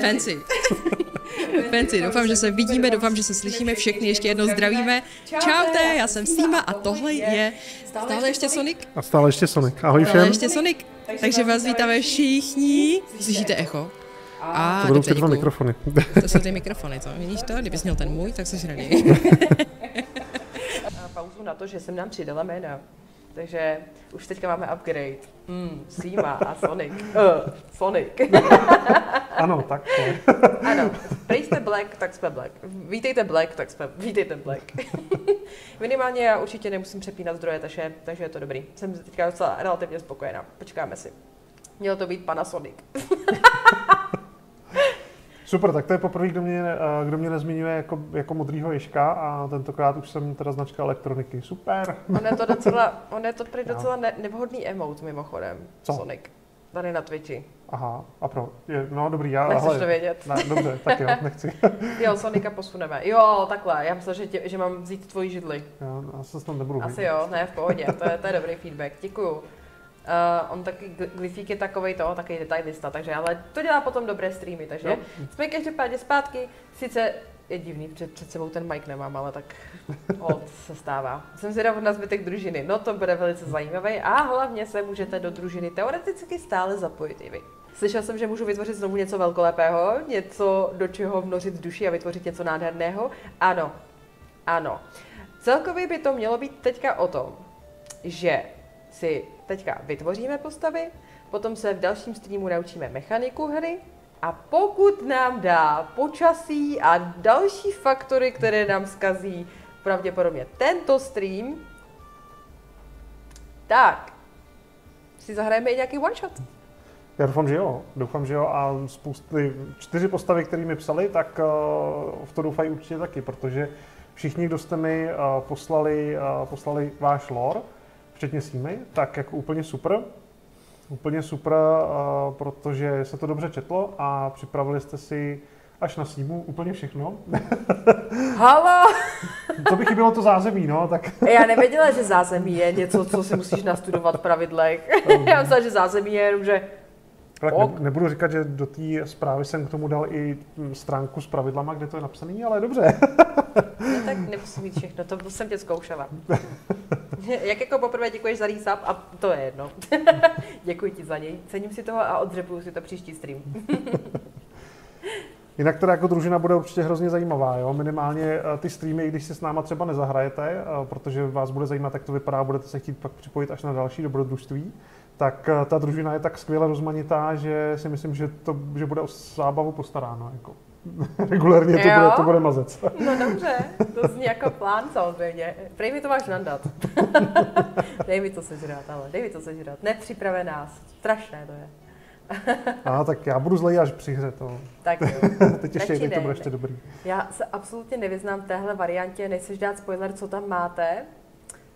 Fancy. Fancy, doufám, že se vidíme, doufám, že se slyšíme všechny, ještě jednou zdravíme. Čaute, já jsem Sýma a tohle je stále ještě Sonic. A stále ještě Sonic. Ahoj všem. Stále ještě Sonic. Takže vás vítáme všichni. Slyšíte echo? To budou ty dva mikrofony. To jsou ty mikrofony, co? Vidíš to? Kdybys měl ten můj, tak jsi raději. Pauzu na to, že jsem nám přidala jména. Takže už teďka máme upgrade. Sýma a Sonic. Sonic. Ano, tak to. Ano, prej jste Black, tak jsme Black. Vítejte Black, tak jsme vítejte Black. Minimálně já určitě nemusím přepínat zdroje, takže je to dobrý. Jsem teďka docela relativně spokojená. Počkáme si. Mělo to být Panasonic. Super, tak to je poprvé, kdo mě nezmiňuje jako modrýho ježka a tentokrát už jsem teda značka elektroniky. Super. On je to prý docela nevhodný emote mimochodem. Co? Sonic. Tady na Twitchi. Aha, a no dobrý, já... Nechceš to vědět? Ne, dobře, tak jo, nechci. Jo, Sonika posuneme. Jo, takhle, já myslím, že mám vzít tvoji židli. Jo, já se snad nebudu Asi vidět. jo, ne, v pohodě, to je dobrý feedback, děkuju. On taky, Glyfík je takový detailista, takže ale to dělá potom dobré streamy, takže jo. jsme každopádně zpátky, sice je divný, před sebou ten mic nemám, ale tak se stává. Jsem zvědav na zbytek družiny, no to bude velice zajímavé a hlavně se můžete do družiny teoreticky stále zapojit i vy. Slyšel jsem, že můžu vytvořit znovu něco velkolepého, něco, do čeho vnořit duši a vytvořit něco nádherného. Ano. Celkově by to mělo být teďka o tom, že si teďka vytvoříme postavy, potom se v dalším streamu naučíme mechaniku hry a pokud nám dá počasí a další faktory, které nám zkazí pravděpodobně tento stream, tak si zahrajeme i nějaký one shot. Já doufám, že jo a 4 postavy, které mi psali, tak v to doufají určitě taky, protože všichni, kdo jste mi poslali váš lore, včetně Sýmy, tak jako úplně super, protože se to dobře četlo a připravili jste si až na Sýmu úplně všechno. Halo! To by chybělo to zázemí, no, tak... Já nevěděla, že zázemí je něco, co si musíš nastudovat v pravidlech. Já myslela, že zázemí je jenom, že... Tak nebudu říkat, že do té zprávy jsem k tomu dal i stránku s pravidlama, kde to je napsané, ale dobře. No tak nemusím mít všechno, to jsem tě zkoušela. Jak jako poprvé děkuješ za resub a to je jedno. Děkuji ti za něj, cením si toho a odřepuju si to příští stream. Jinak teda jako družina bude určitě hrozně zajímavá, jo? Minimálně ty streamy, když si s náma třeba nezahrajete, protože vás bude zajímat, jak to vypadá, budete se chtít pak připojit až na další dobrodružství, tak ta družina je tak skvěle rozmanitá, že si myslím, že bude o zábavu postaráno. Jako. Regulérně to bude mazec. No dobře, to zní jako plán samozřejmě. Prej mi to máš nandat. Dej mi to sežrat. Nepřipravě nás. Strašné to je. Tak já budu zlej až při hře to. Tak jo. Teď ještě to bude ještě dobrý. Já se absolutně nevyznám v téhle variantě, nechceš dát spoiler, co tam máte?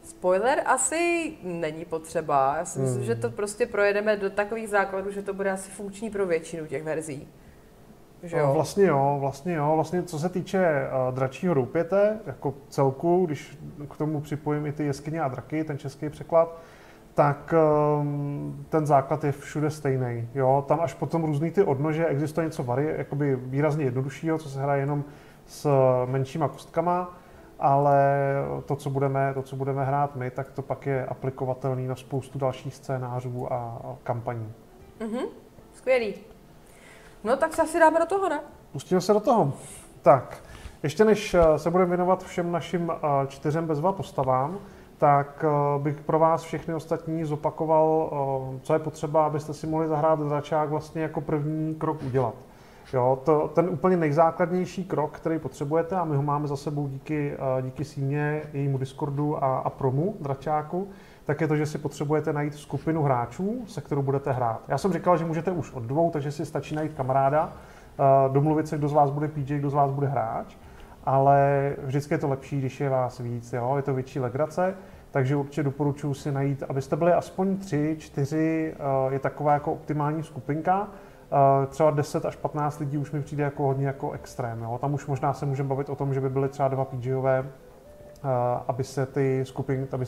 Spoiler asi není potřeba. Já si myslím, že to prostě projedeme do takových základů, že to bude asi funkční pro většinu těch verzí. Že jo? Vlastně jo. Vlastně co se týče dračího doupěte, jako celku, když k tomu připojím i ty jeskyně a draky, ten český překlad, tak ten základ je všude stejný. Jo? Tam až potom různý ty odnože, existuje něco jakoby výrazně jednoduššího, co se hraje jenom s menšíma kostkama, ale to, co budeme hrát my, tak to pak je aplikovatelný na spoustu dalších scénářů a kampaní. Skvělý. No tak se asi dáme do toho, ne? Pustíme se do toho. Tak, ještě než se budeme věnovat všem našim 4 bezva postavám, tak bych pro vás všechny ostatní zopakoval, co je potřeba, abyste si mohli zahrát dračák vlastně jako první krok udělat. Jo, ten úplně nejzákladnější krok, který potřebujete, a my ho máme za sebou díky Sýmě, jejímu Discordu a promu dračáku, tak je to, že si potřebujete najít skupinu hráčů, se kterou budete hrát. Já jsem říkal, že můžete už od 2, takže si stačí najít kamaráda, domluvit se, kdo z vás bude PJ, kdo z vás bude hráč, ale vždycky je to lepší, když je vás víc, jo? Je to větší legrace, takže určitě doporučuji si najít, abyste byli aspoň 3, 4, je taková jako optimální skupinka. Třeba 10 až 15 lidí už mi přijde jako hodně jako extrém. Jo? Tam už možná se můžeme bavit o tom, že by byly třeba 2 PGové, aby se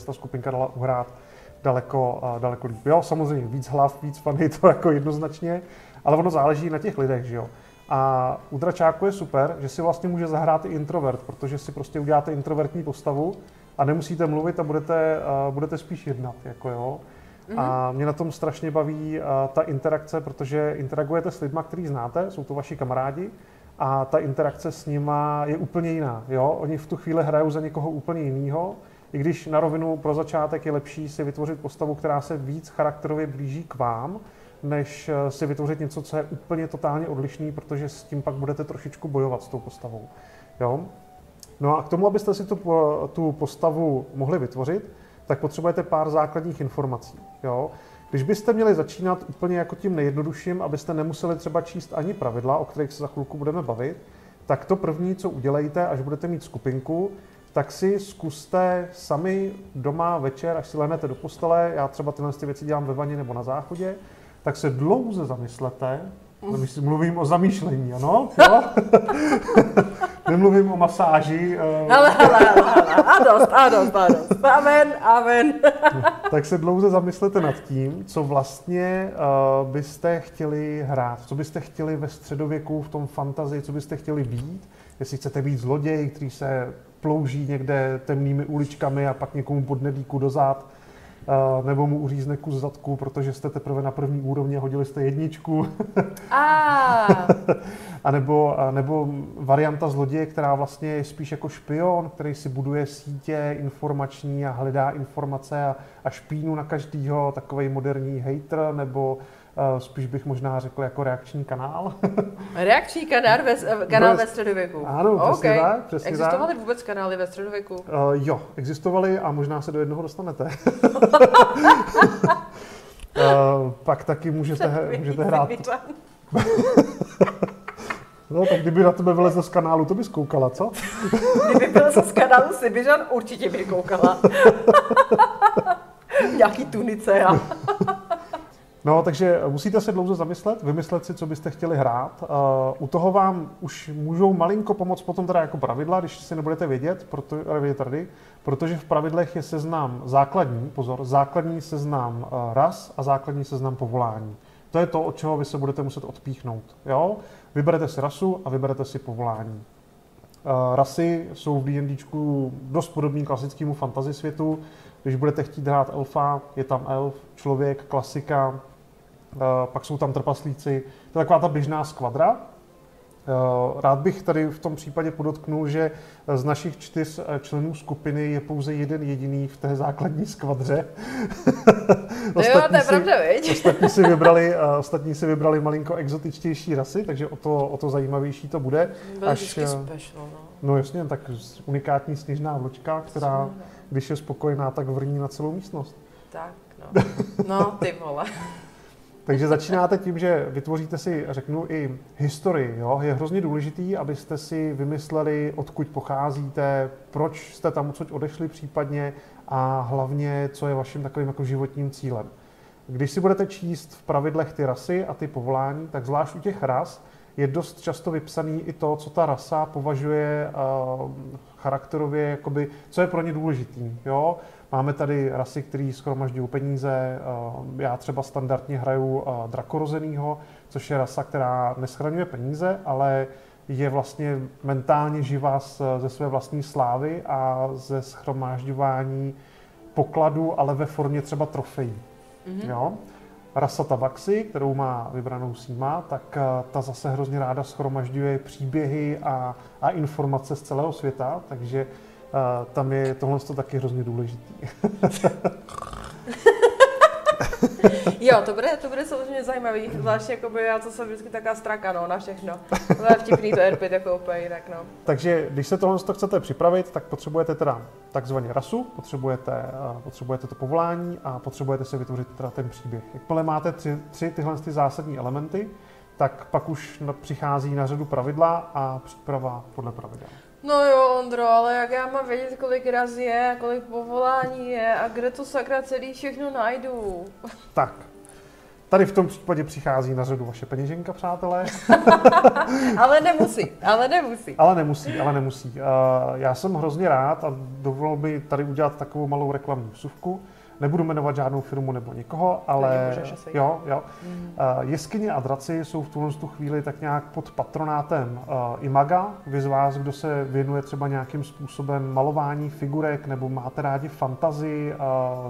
ta skupinka dala uhrát daleko líp. Jo, samozřejmě víc hlav, víc fany, to jako jednoznačně, ale ono záleží na těch lidech, že jo. A u dračáku je super, že si vlastně může zahrát i introvert, protože si prostě uděláte introvertní postavu a nemusíte mluvit a budete spíš jednat. Jako jo. A mě na tom strašně baví ta interakce, protože interagujete s lidma, který znáte, jsou to vaši kamarádi, a ta interakce s nima je úplně jiná. Jo? Oni v tu chvíli hrajou za někoho úplně jiného, i když na rovinu pro začátek je lepší si vytvořit postavu, která se víc charakterově blíží k vám, než si vytvořit něco, co je úplně totálně odlišný, protože s tím pak budete trošičku bojovat s tou postavou. Jo? No a k tomu, abyste si tu postavu mohli vytvořit, tak potřebujete pár základních informací. Jo? Když byste měli začínat úplně jako tím nejjednodušším, abyste nemuseli třeba číst ani pravidla, o kterých se za chvilku budeme bavit, tak to první, co udělejte, až budete mít skupinku, tak si zkuste sami doma večer, až si lehnete do postele, já třeba tyhle věci dělám ve vaně nebo na záchodě, tak se dlouze zamyslete, mluvím o zamýšlení, ano? Jo? Nemluvím o masáži. Ale, a dost. Amen. Tak se dlouze zamyslete nad tím, co vlastně byste chtěli hrát, co byste chtěli ve středověku, v tom fantazii, co byste chtěli být, jestli chcete být zloděj, který se plouží někde temnými uličkami a pak někomu podne dýku do zád, nebo mu uřízne kus zadku, protože jste teprve na první úrovni a hodili jste jedničku. A nebo varianta zloděje, která vlastně je spíš jako špion, který si buduje sítě informační a hledá informace a špínu na každýho, takovej moderní hater, nebo spíš bych možná řekl jako reakční kanál. Reakční kanál ve středověku. Ano, přesně tak. Existovaly vůbec kanály ve středověku? Jo, existovaly a možná se do jednoho dostanete. Pak taky můžete hrát. No, tak kdyby na tebe vylezl z kanálu, to bys koukala, co? Kdyby vylezl z kanálu Sibiřan, určitě by koukala. Nějaký tunice a... No, takže musíte se dlouze zamyslet, vymyslet si, co byste chtěli hrát. U toho vám už můžou malinko pomoct potom teda jako pravidla, když si nebudete vědět, protože v pravidlech je seznam základní seznam ras a základní seznam povolání. To je to, od čeho vy se budete muset odpíchnout. Jo? Vyberete si rasu a vyberete si povolání. Rasy jsou v D&Dčku dost podobný klasickému fantasy světu. Když budete chtít hrát elfa, je tam elf, člověk, klasika, pak jsou tam trpaslíci. To je taková ta běžná skvadra. Rád bych tady v tom případě podotknul, že z našich 4 členů skupiny je pouze jeden jediný v té základní skvadře. To je pravda, viď? Ostatní si vybrali malinko exotičtější rasy, takže o to zajímavější to bude. Byl vždycky special, no. No jasně, tak unikátní sněžná vločka, která, když je spokojená, tak vrní na celou místnost. Tak, no. No, ty vole. Takže začínáte tím, že vytvoříte si, řeknu, i historii. Jo? Je hrozně důležitý, abyste si vymysleli, odkud pocházíte, proč jste tam odsud odešli případně a hlavně, co je vaším takovým jako životním cílem. Když si budete číst v pravidlech ty rasy a ty povolání, tak zvlášť u těch ras je dost často vypsaný i to, co ta rasa považuje charakterově, jakoby, co je pro ně důležitý. Jo? Máme tady rasy, které shromažďují peníze. Já třeba standardně hraju drakorozenýho, což je rasa, která neschraňuje peníze, ale je vlastně mentálně živá ze své vlastní slávy a ze shromážďování pokladů, ale ve formě třeba trofejí. Mm-hmm. Jo? Rasa Tabaxi, kterou má vybranou Síma, tak ta zase hrozně ráda shromažďuje příběhy a informace z celého světa, takže tam je tohle taky hrozně důležitý. Jo, to bude samozřejmě zajímavý, zvláště jakoby já, co jsem vždycky taká straka, no, na všechno. To je vtipný to RP jako úplně jinak, no. Takže když se tohle chcete připravit, tak potřebujete teda takzvaně rasu, potřebujete to povolání a potřebujete si vytvořit teda ten příběh. Jakmile máte tři tyhle zásadní elementy, tak pak už přichází na řadu pravidla a příprava podle pravidel. No jo, Ondro, ale jak já mám vědět, kolik raz je, kolik povolání je a kde to sakra celý všechno najdu? Tak, tady v tom případě přichází na řadu vaše peněženka, přátelé. Ale nemusí. Já jsem hrozně rád a dovolil by tady udělat takovou malou reklamní vsuvku. Nebudu jmenovat žádnou firmu nebo někoho, ale jo. Jeskyně a draci jsou v tuhle chvíli tak nějak pod patronátem Imaga. Vy z vás, kdo se věnuje třeba nějakým způsobem malování figurek nebo máte rádi fantasy,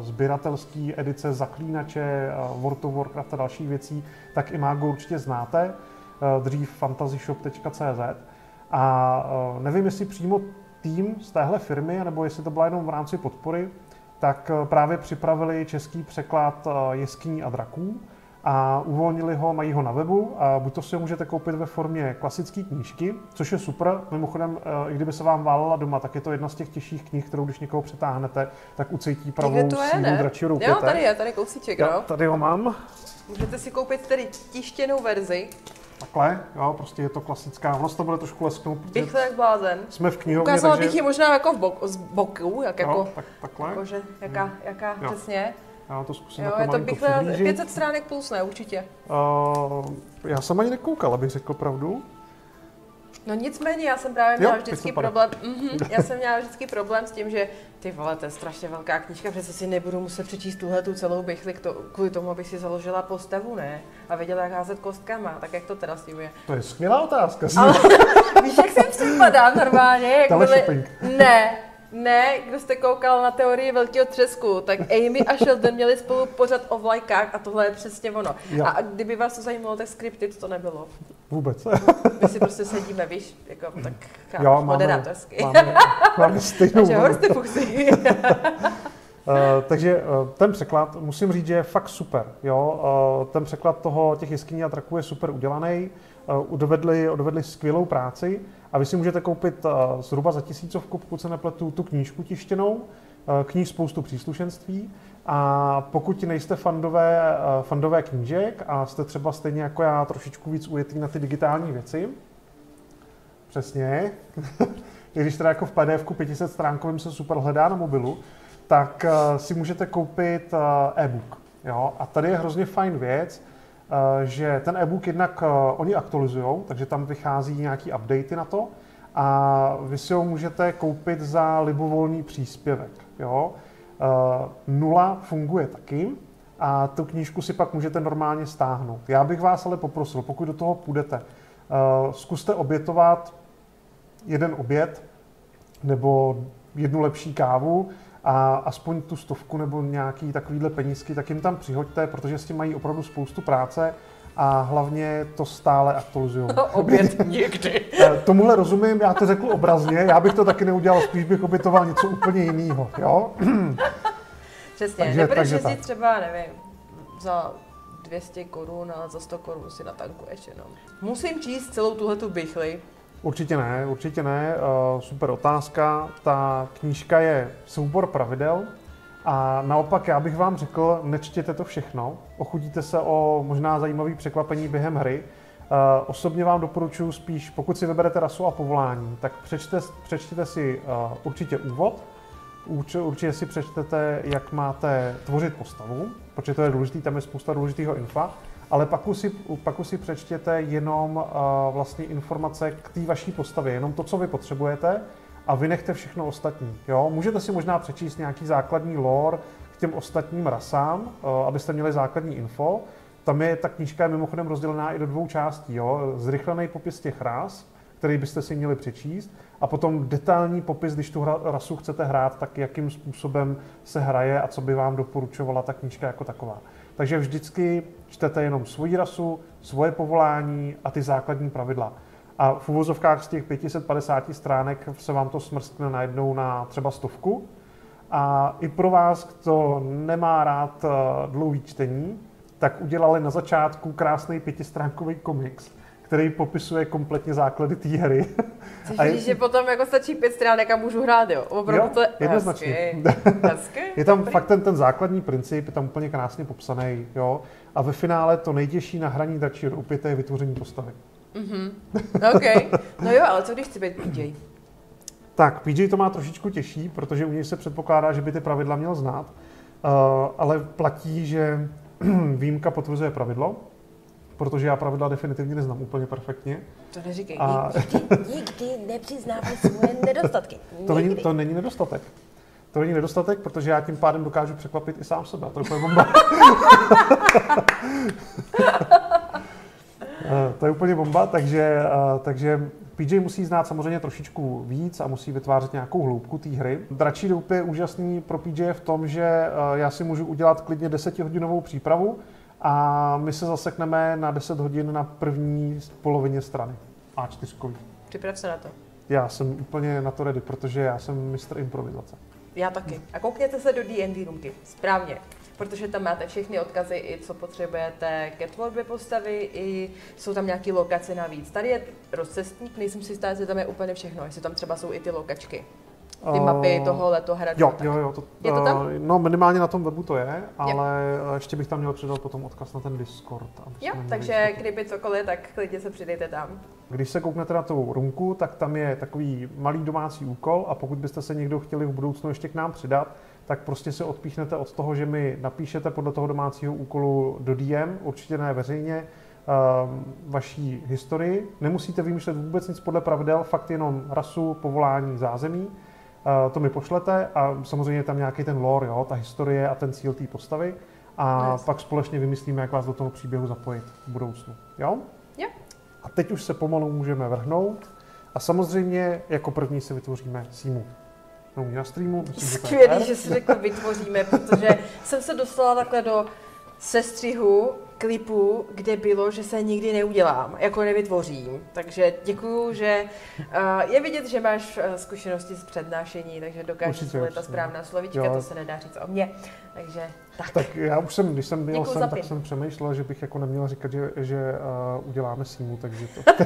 sběratelský edice, zaklínače, World of Warcraft a další věcí, tak Imago určitě znáte, dřív fantasyshop.cz. A nevím, jestli přímo tým z téhle firmy, nebo jestli to byla jenom v rámci podpory, tak právě připravili český překlad Jeskyní a draků a uvolnili ho, mají ho na webu. A buď to si ho můžete koupit ve formě klasické knížky, což je super. Mimochodem, i kdyby se vám válela doma, tak je to jedna z těch těžších knih, kterou když někoho přetáhnete, tak ucítí pravou sílu dračího ruky. Jo, tady kousíček, no. Tady ho mám. Můžete si koupit tedy tištěnou verzi. Takhle, jo, prostě je to klasická. Ono to bude trošku lesknout. Pichle jak blázen. Jsme v knihovně, ukázala takže... bych ji možná jako z boku, jak jako... Jo, takhle. Jakože, jaká přesně. Já to zkusím jo, je to pichle 500 stránek plus, ne, určitě. Já jsem ani nekoukal, abych řekl pravdu. No nicméně, já jsem právě měla vždycky problém, já jsem měla vždycky problém s tím, že ty vole, to je strašně velká knížka, přece si nebudu muset přečíst tu celou bychli kvůli tomu, abych si založila postavu, ne? A věděla, jak házet kostkama, tak jak to teda s tím je? To je skvělá otázka. Ale víš, jak jsem připadám normálně? Jak byli... Ne, kdo jste koukal na teorii velkého třesku, tak Amy a Sheldon měli spolu pořad o vlajkách a tohle je přesně ono. Jo. A kdyby vás to zajímalo, tak scripted to nebylo. Vůbec. My si prostě sedíme, víš, jako tak jo, moderátorsky. Máme stejnou takže ten překlad, musím říct, že je fakt super. Jo? Ten překlad těch jeskyní a draků je super udělaný. Odvedli skvělou práci a vy si můžete koupit zhruba za 1000, pokud se nepletu, tu knížku tištěnou, k ní spoustu příslušenství. A pokud nejste fandové knížek a jste třeba stejně jako já trošičku víc ujetý na ty digitální věci, přesně, když teda jako v PDF-ku 500 stránkovým se super hledá na mobilu, tak si můžete koupit e-book. Jo? A tady je hrozně fajn věc, že ten e-book jednak oni aktualizujou, takže tam vychází nějaký updaty na to a vy si ho můžete koupit za libovolný příspěvek. Jo? 0 funguje taky a tu knížku si pak můžete normálně stáhnout. Já bych vás ale poprosil, pokud do toho půjdete, zkuste obětovat jeden oběd nebo jednu lepší kávu a aspoň tu 100 nebo nějaký takovýhle penízky, tak jim tam přihoďte, protože s tím mají opravdu spoustu práce a hlavně to stále aktualizují. Oběd někdy. Tomuhle rozumím, já to řekl obrazně, já bych to taky neudělal, spíš bych obětoval něco úplně jiného, jo? Přesně, nebudeš jezdit třeba, nevím, za 200 korun a za 100 korun si natankuješ jenom. Musím číst celou tuhletu bychli. Určitě ne. Super otázka. Ta knížka je soubor pravidel a naopak já bych vám řekl, nečtěte to všechno, ochutíte se o možná zajímavý překvapení během hry. Osobně vám doporučuji spíš, pokud si vyberete rasu a povolání, tak přečtěte si určitě úvod, určitě si přečtete, jak máte tvořit postavu, protože to je důležité, tam je spousta důležitého infa. Ale pak si přečtěte jenom vlastně informace k té vaší postavě, jenom to, co vy potřebujete a vynechte všechno ostatní. Jo? Můžete si možná přečíst nějaký základní lore k těm ostatním rasám, abyste měli základní info. Ta knížka je mimochodem rozdělená i do 2 částí. Jo? Zrychlený popis těch ras, který byste si měli přečíst, a potom detailní popis, když tu rasu chcete hrát, tak jakým způsobem se hraje a co by vám doporučovala ta knížka jako taková. Takže vždycky čtete jenom svoji rasu, svoje povolání a ty základní pravidla. A v uvozovkách z těch 550 stránek se vám to smrskne najednou na třeba 100. A i pro vás, kdo nemá rád dlouhý čtení, tak udělali na začátku krásný 5stránkový komiks, který popisuje kompletně základy té hry. Což že potom jako stačí 5 stránek a můžu hrát, jo? Opravdu to je jednoznačně. Hezky. Je tam fakt ten základní princip, je tam úplně krásně popsaný, jo? A ve finále to nejtěžší na hraní dračího opět je vytvoření postavy. OK. No jo, ale co když chci být PJ? Tak, PJ to má trošičku těžší, protože u něj se předpokládá, že by ty pravidla měl znát, ale platí, že výjimka potvrzuje pravidlo, protože já pravidla definitivně neznám úplně perfektně. To neříkej. A... Nikdy nepřiznávej svoje nedostatky. To není nedostatek. To není nedostatek, protože já tím pádem dokážu překvapit i sám sebe. To je úplně bomba. To je úplně bomba, takže PJ musí znát samozřejmě trošičku víc a musí vytvářet nějakou hloubku té hry. Dračí doup je úžasný pro PJ v tom, že já si můžu udělat klidně 10hodinovou přípravu a my se zasekneme na 10 hodin na první polovině strany A4. Připrav se na to. Já jsem úplně na to ready, protože já jsem mistr improvizace. Já taky. A koukněte se do D&D roomky. Správně. Protože tam máte všechny odkazy, i co potřebujete ke tvorbě postavy, i jsou tam nějaké lokace navíc. Tady je rozcestník, nejsem si jistá, že tam je úplně všechno, jestli tam třeba jsou i ty lokačky. Ty mapy toho letohradu. Jo. Je to tam? No, minimálně na tom webu to je, ale ještě bych tam měl přidat potom odkaz na ten Discord. Jo, takže kdyby cokoliv, tak klidně se přidejte tam. Když se kouknete na tu roomku, tak tam je takový malý domácí úkol a pokud byste se někdo chtěli v budoucnu ještě k nám přidat, tak prostě se odpíchnete od toho, že mi napíšete podle toho domácího úkolu do DM, určitě ne veřejně, vaší historii. Nemusíte vymýšlet vůbec nic podle pravidel, fakt jenom rasu, povolání, zázemí. To mi pošlete a samozřejmě je tam nějaký ten lore, jo, ta historie a ten cíl té postavy a pak společně vymyslíme, jak vás do toho příběhu zapojit v budoucnu. Jo? Jo. A teď už se pomalu můžeme vrhnout a samozřejmě jako první si vytvoříme símu. No, na streamu. Skvělý, že si řekl vytvoříme, protože jsem se dostala takhle do sestřihu klipu, kde bylo, že se nikdy neudělám, jako nevytvořím. Takže děkuju, že je vidět, že máš zkušenosti z přednášení, takže dokážeš zvolit ta správná slovíčka, jo. To se nedá říct o mně. Takže tak. Tak já už jsem, když jsem byl sem, tak jsem přemýšlel, že bych jako neměl říkat, že uděláme símu, takže to...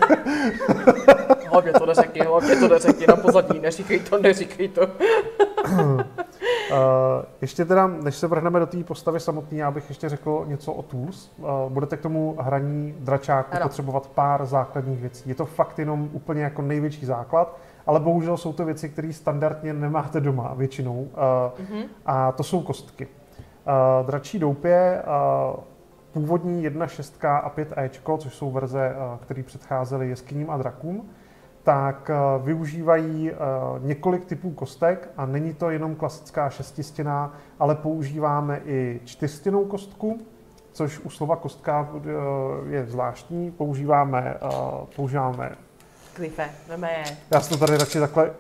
Hlavně to neřekni, na pozadí, neříkej to. Ještě teda, než se vrhneme do té postavy samotné, já bych ještě řekl něco o tools. Budete k tomu hraní dračáku potřebovat pár základních věcí. Je to fakt jenom úplně jako největší základ, ale bohužel jsou to věci, které standardně nemáte doma většinou. A to jsou kostky. Dračí doup je původní 1.6 a 5E, což jsou verze, které předcházely jeskyním a drakům, tak využívají několik typů kostek a není to jenom klasická šestistěná, ale používáme i čtyřstěnnou kostku, což u slova kostka je zvláštní. Používáme Klife, je. Já si to tady radši takhle...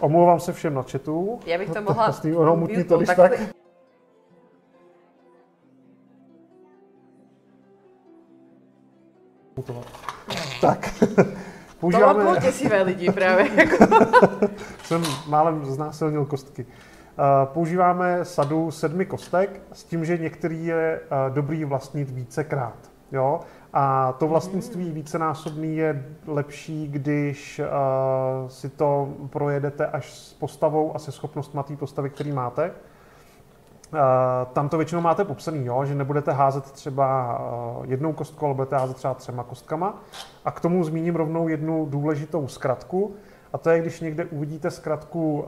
Omlouvám se všem na chatu. Já bych to mohla... Mutní to, když tak. Tak. Používáme... To bylo děsivé lidi právě. Jsem málem znásilnil kostky. Používáme sadu 7 kostek s tím, že některý je dobrý vlastnit vícekrát. Jo? A to vlastnictví vícenásobný je lepší, když si to projedete až s postavou a se schopnostmi té postavy, který máte. Tam to většinou máte popsaný, jo? Že nebudete házet třeba jednou kostkou, ale budete házet třeba 3 kostkama. A k tomu zmíním rovnou jednu důležitou zkratku. A to je, když někde uvidíte zkratku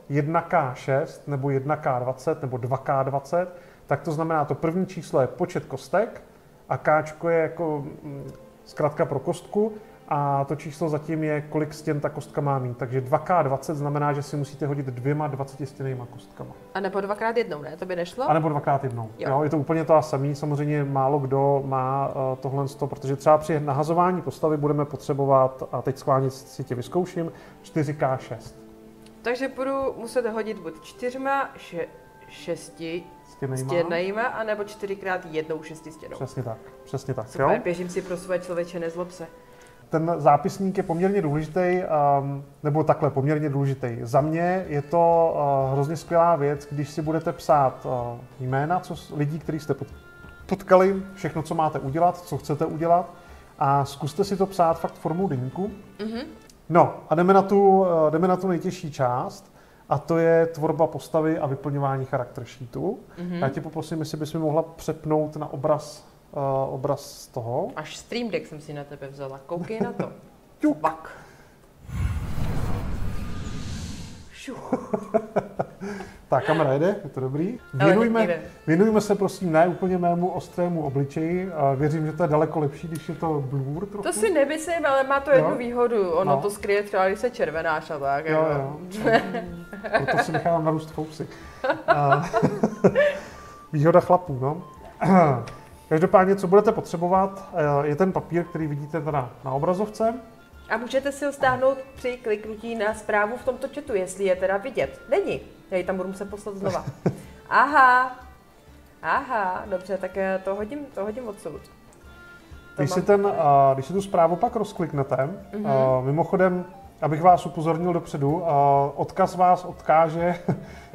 1K6 nebo 1K20 nebo 2K20, tak to znamená, to první číslo je počet kostek a Kčko je jako zkratka pro kostku a to číslo zatím je, kolik stěn ta kostka má mít. Takže 2K20 znamená, že si musíte hodit 2 20stěnnýma kostkama. A nebo 2x1, ne? To by nešlo? A nebo 2x1. Jo, je to úplně to samé. Samozřejmě málo kdo má tohle, protože třeba při nahazování postavy budeme potřebovat, a teď schválně si tě vyzkouším, 4K6. Takže budu muset hodit buď 4, 6 stěnejma, anebo 4x1 šestistěnou. Přesně tak. Super, jo? běžím si pro své člověče, nezlob se. Ten zápisník je poměrně důležitý, nebo takhle poměrně důležitý. Za mě je to hrozně skvělá věc, když si budete psát jména lidí, který jste potkali, všechno, co máte udělat, co chcete udělat a zkuste si to psát fakt formou deníku. Mm-hmm. No a jdeme na tu nejtěžší část a to je tvorba postavy a vyplňování charakter sheetu. Mm-hmm. Já tě poprosím, jestli bys mi mohla přepnout na obraz z toho. Až Stream Deck jsem si na tebe vzala. Koukej na to. Bak. Tak, kamera jede, je to dobrý. Ale Věnujme se prosím ne úplně mému ostrému obličeji. Věřím, že to je daleko lepší, když je to blur trochu. To si nemyslím, ale má to jednu výhodu. Ono to skryje třeba, když se červenáš a tak. Jo. Proto si nechávám narůst fousy. Výhoda chlapů, no. Každopádně, co budete potřebovat, je ten papír, který vidíte teda na obrazovce. A můžete si ho stáhnout při kliknutí na zprávu v tomto chatu, jestli je teda vidět. Není. Já ji tam budu muset poslat znova. Aha, dobře, tak to hodím odsud. Když si tu zprávu pak rozkliknete, mimochodem, abych vás upozornil dopředu, odkaz vás odkáže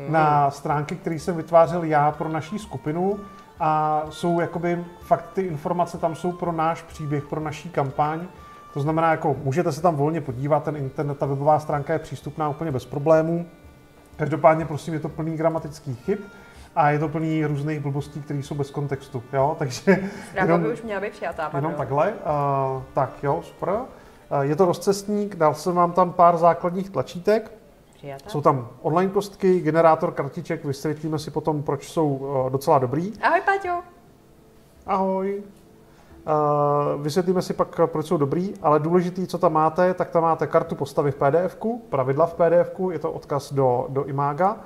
na stránky, které jsem vytvářel já pro naší skupinu a jsou jakoby fakt ty informace tam jsou pro náš příběh, pro naší kampaň. To znamená, jako můžete se tam volně podívat, ten internet, ta webová stránka je přístupná úplně bez problémů. Každopádně, prosím, je to plný gramatických chyb a je to plný různých blbostí, které jsou bez kontextu, jo, takže... Zpráva by už měla být přijatá, jenom takhle, tak jo, super. Je to rozcestník, dal jsem vám tam pár základních tlačítek. Přijatá. Jsou tam online kostky, generátor kartiček, vysvětlíme si potom, proč jsou docela dobrý. Ahoj, Páťo. Ahoj. Vysvětlíme si pak, proč jsou dobrý, ale důležitý, co tam máte, tak tam máte kartu postavy v PDF-ku, pravidla v PDF-ku, je to odkaz do Imaga.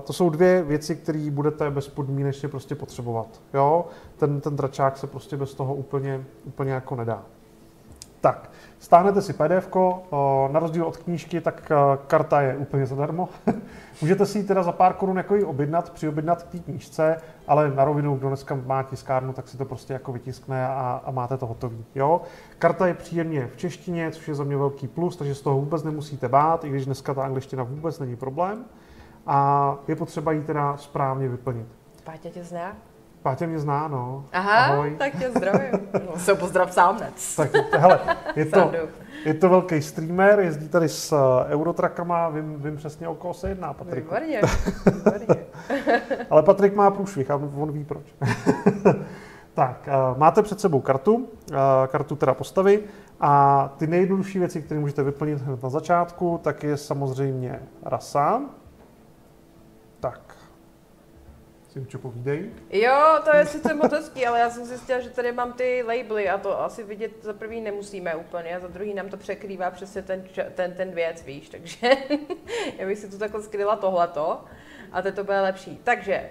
To jsou dvě věci, které budete bezpodmínečně prostě potřebovat. Jo? Ten dračák se prostě bez toho úplně jako nedá. Tak, stáhnete si PDF-ko, na rozdíl od knížky, tak karta je úplně zadarmo. Můžete si ji teda za pár korun jako ji přiobjednat k té knížce, ale na rovinu, kdo dneska má tiskárnu, tak si to prostě jako vytiskne a máte to hotový. Jo? Karta je příjemně v češtině, což je za mě velký plus, takže z toho vůbec nemusíte bát, i když dneska ta angličtina vůbec není problém. A je potřeba ji teda správně vyplnit. Páťa tě zná? Páťa mě zná, no. Aha, ahoj. Tak tě zdravím. No, se pozdrav sám hned. Tak hele, je to velký streamer, jezdí tady s Eurotrakama, vím přesně, o koho se jedná, Patrik. Výborně. Ale Patrik má průšvih a on ví proč. Tak, máte před sebou kartu teda postavy a ty nejjednodušší věci, které můžete vyplnit hned na začátku, tak je samozřejmě rasa. Tak. Simčo, povídej. Jo, to je sice moc hezký, ale já jsem zjistila, že tady mám ty labely a to asi vidět za prvý nemusíme úplně a za druhý nám to překrývá přesně ten věc, víš, takže já bych si tu takhle skryla tohleto a teď to bude lepší. Takže,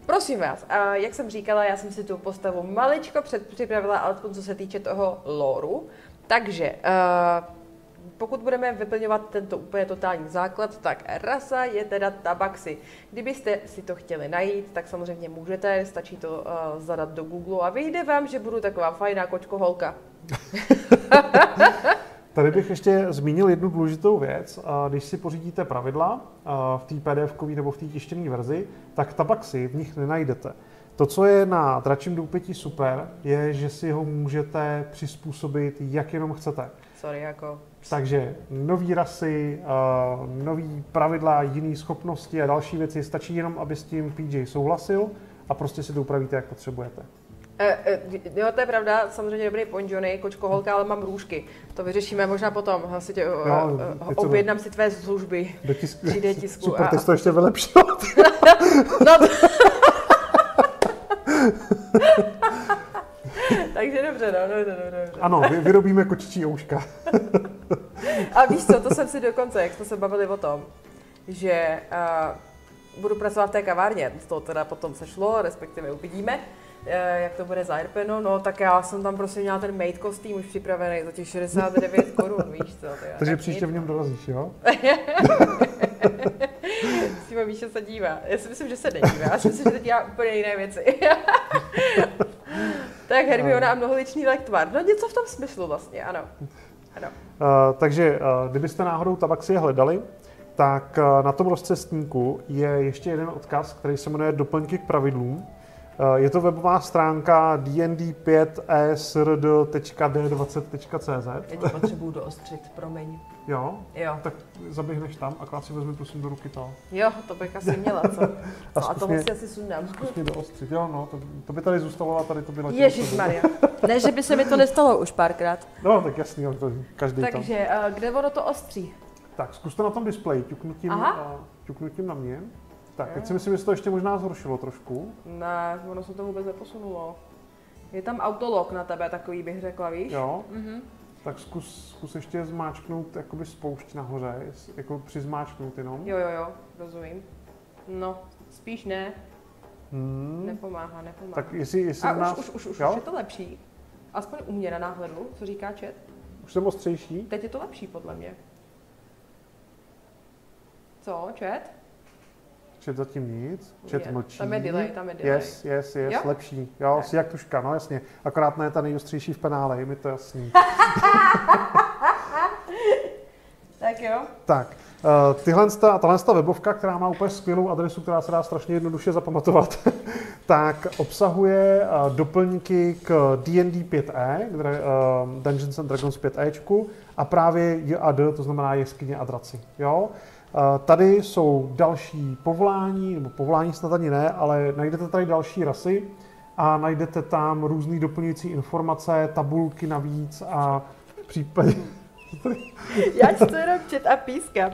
prosím vás, jak jsem říkala, já jsem si tu postavu maličko připravila, alespoň co se týče toho loreu, takže pokud budeme vyplňovat tento úplně totální základ, tak rasa je teda tabaxi. Kdybyste si to chtěli najít, tak samozřejmě můžete, stačí to zadat do Google a vyjde vám, že budu taková fajná kočkoholka. Tady bych ještě zmínil jednu důležitou věc. Když si pořídíte pravidla v té PDF-kové nebo v té tištěné verzi, tak tabaxi v nich nenajdete. To, co je na dračím doupětí super, je, že si ho můžete přizpůsobit, jak jenom chcete. Sorry, jako... Takže nový rasy, nový pravidla, jiné schopnosti a další věci. Stačí jenom, aby s tím PJ souhlasil a prostě si to upravíte, jak potřebujete. Jo, to je pravda, samozřejmě dobrý point, Johnny, kočkoholka, ale mám růžky. To vyřešíme možná potom, objednám si tvé služby. Přijde tisku. Super, ty jsi to ještě vylepšil. No takže dobře, dobře. Ano, vyrobíme kočičí ouška. A víš co, to jsem si dokonce, jak jsme se bavili o tom, že budu pracovat v té kavárně, to teda potom sešlo, respektive uvidíme, jak to bude za RPNO, no tak já jsem tam prostě měla ten maid kostým už připravený za těch 69 korun, víš co. Takže příště v něm dorazíš, jo? S tím Míša se dívá. Já si myslím, že se nedívá. Já si myslím, že se dělá úplně jiné věci. Tak Hermiona a mnoholičný lektvar. No něco v tom smyslu vlastně, ano. Takže kdybyste náhodou tabaxi hledali, tak na tom rozcestníku je ještě jeden odkaz, který se jmenuje Doplňky k pravidlům. Je to webová stránka dnd5esrd.d20.cz. Já tě potřebuju doostřit, promiň. Jo? Tak zaběhneš tam, akorát si vezmi prosím do ruky to. Jo, to bych asi měla, co? A toho si asi sundám. Zkus mě doostřit, jo, no, to by tady zůstalo a tady to by letělo. Ježišmarja. Ne, že by se mi to nestalo už párkrát. No, tak jasný, to každý tam. Takže, kde ono to ostří? Tak, zkuste na tom displeji ťuknutím ťuknutím na mě. Tak, teď si myslím, že se to ještě možná zhoršilo trošku. Ne, ono se to vůbec neposunulo. Je tam autolog na tebe, takový bych řekla, víš? Jo? Tak zkus ještě zmáčknout jakoby spoušť nahoře, jako přizmáčknout jenom. Jo, rozumím. No, spíš ne. Nepomáhá. Tak jestli už je to lepší. Aspoň u mě na náhledu, co říká chat. Už jsem ostřejší? Teď je to lepší, podle mě. Co, chat? Chat zatím nic, chat mlčí. Tam je delay. Yes, Jo? lepší. Jo, si jak tuška, no jasně. Akorát ne ta nejostřejší v penále, je mi to jasný. Tak jo. Tak, tahle webovka, která má úplně skvělou adresu, která se dá strašně jednoduše zapamatovat, tak obsahuje doplňky k D&D 5e, Dungeons and Dragons 5e, a právě J&D, to znamená jeskyně a draci. Jo? Tady jsou další povolání, nebo povolání snad ani ne, ale najdete tady další rasy a najdete tam různé doplňující informace, tabulky navíc a v případě... Já čtu jenom chat a pískám,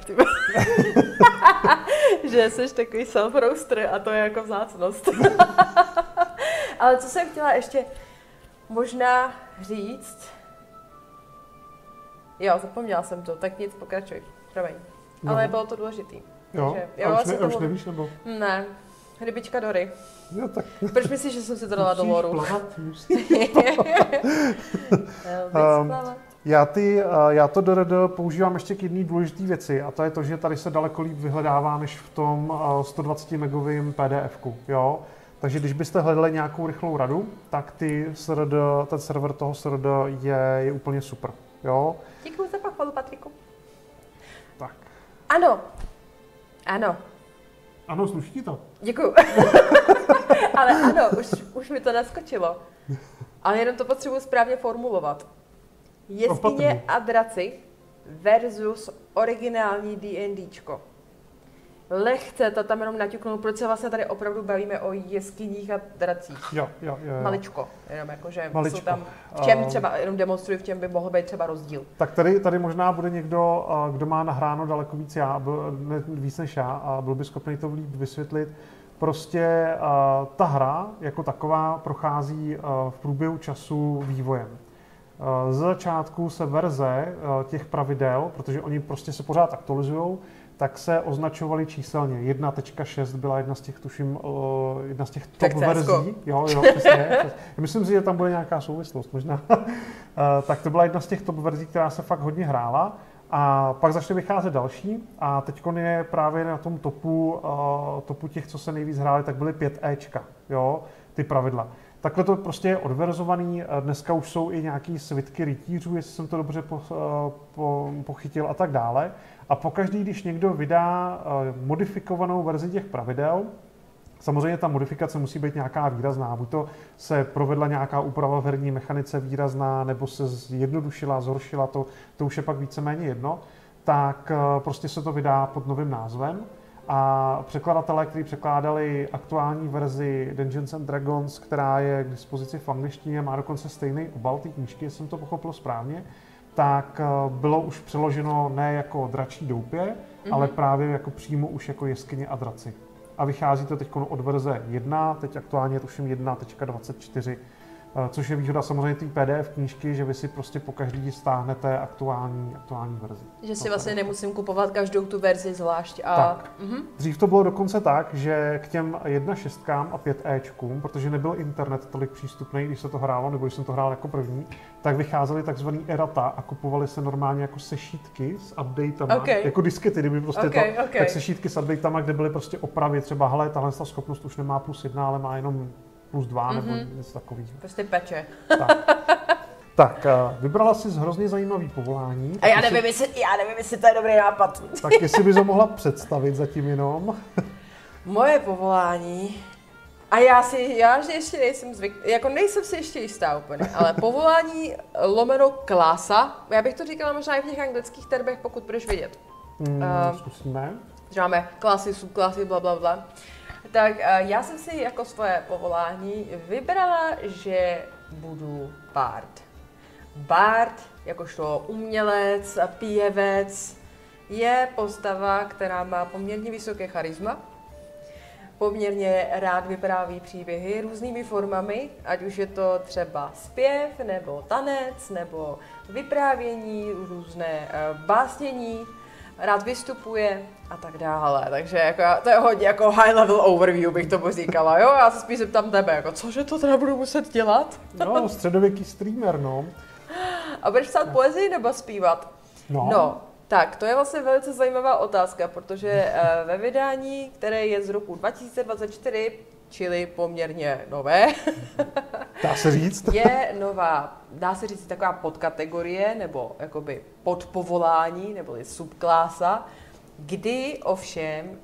že jsi takový self-roaster a to je jako vzácnost. Ale co jsem chtěla ještě možná říct... Jo, zapomněla jsem to, tak nic, pokračuj, promiň. No. Ale bylo to důležitý. Jo, Takže, a už nevíš, nebo? Ne, rybička Dory. Jo, tak... Proč myslíš, že jsem si to dala do loru? Já to DRD používám ještě k jedné důležité věci a to je to, že tady se daleko líp vyhledává než v tom 120 megovém PDF-ku, jo? Takže když byste hledali nějakou rychlou radu, tak ten server toho SRD je úplně super, jo? Děkuji za pochvalu, Patriku. Tak. Ano. Ano, sluší to. Děkuju. Ale ano, už mi to naskočilo. Ale jenom to potřebuji správně formulovat. Jeskyně a draci versus originální D&Dčko. Lehce to tam jenom naťuknout, proč se vlastně tady opravdu bavíme o jeskyních a dracích. Jo. Maličko, jenom jakože Maličko. jsou tam, v čem třeba, jenom demonstruji, v čem by mohl být třeba rozdíl. Tak tady možná bude někdo, kdo má nahráno daleko víc než já a byl by schopný to líp vysvětlit. Prostě ta hra jako taková prochází v průběhu času vývojem. Z začátku se verze těch pravidel, protože oni prostě se pořád aktualizují, tak se označovaly číselně. 1.6 byla jedna z těch, tuším, jedna z těch top verzí. Jo, přesně. Myslím si, že tam bude nějaká souvislost možná. Tak to byla jedna z těch top verzí, která se fakt hodně hrála. A pak začne vycházet další a teď je právě na tom topu těch, co se nejvíc hráli, tak byly 5Ečka, jo, ty pravidla. Takhle to prostě je odverzovaný, dneska už jsou i nějaký svitky rytířů, jestli jsem to dobře pochytil a tak dále. A pokaždý, když někdo vydá modifikovanou verzi těch pravidel, samozřejmě ta modifikace musí být nějaká výrazná, buď to se provedla nějaká úprava v herní mechanice výrazná, nebo se zjednodušila, zhoršila, to už je pak víceméně jedno, tak prostě se to vydá pod novým názvem. A překladatelé, kteří překládali aktuální verzi Dungeons and Dragons, která je k dispozici v angličtině, má dokonce stejný obal té knížky, jestli jsem to pochopil správně, tak bylo už přeloženo ne jako dračí doupě, ale právě jako přímo už jako jeskyně a draci. A vychází to teď od verze 1, teď aktuálně je tuším 1.24, což je výhoda samozřejmě té PDF knížky, že vy si prostě po každý stáhnete aktuální verzi. Že si vlastně nemusím kupovat každou tu verzi zvlášť. A... Tak. Dřív to bylo dokonce tak, že k těm 1.6 a 5Ečkům, protože nebyl internet tolik přístupný, když se to hrálo, nebo když jsem to hrál jako první, tak vycházely takzvaný errata a kupovaly se normálně jako sešítky s updatama, jako diskety, kdyby prostě tak sešítky s updatama, kde byly prostě opravy, třeba hele, tahle schopnost už nemá +1, ale má jenom +2 nebo něco takového. Prostě peče. Tak, vybrala jsi hrozně zajímavý povolání. A já nevím, jestli to je dobrý nápad. Tak jestli bys ho mohla představit zatím jenom. Moje povolání. A já ještě nejsem jako nejsem si ještě jistá úplně, ale povolání lomeno klasa, já bych to říkala možná i v těch anglických termech, pokud budeš vědět. Zkusíme. Že máme klasy, subklasy, blablabla. Tak já jsem si jako svoje povolání vybrala, že budu bard. Bard, jakožto umělec, pěvec, je postava, která má poměrně vysoké charisma, poměrně rád vypráví příběhy různými formami, ať už je to třeba zpěv, nebo tanec, nebo vyprávění, různé básnění, rád vystupuje a tak dále. Takže jako, to je hodně jako high level overview, bych to říkala, jo? Já se spíš zeptám tebe, jako, cože to teda budu muset dělat? No, středověký streamer, no. A budeš psát poezii nebo zpívat? No, tak to je vlastně velice zajímavá otázka, protože ve vydání, které je z roku 2024, čili poměrně nové, dá se říct, je nová, dá se říct taková podkategorie, nebo jakoby podpovolání, neboli subklása, kdy ovšem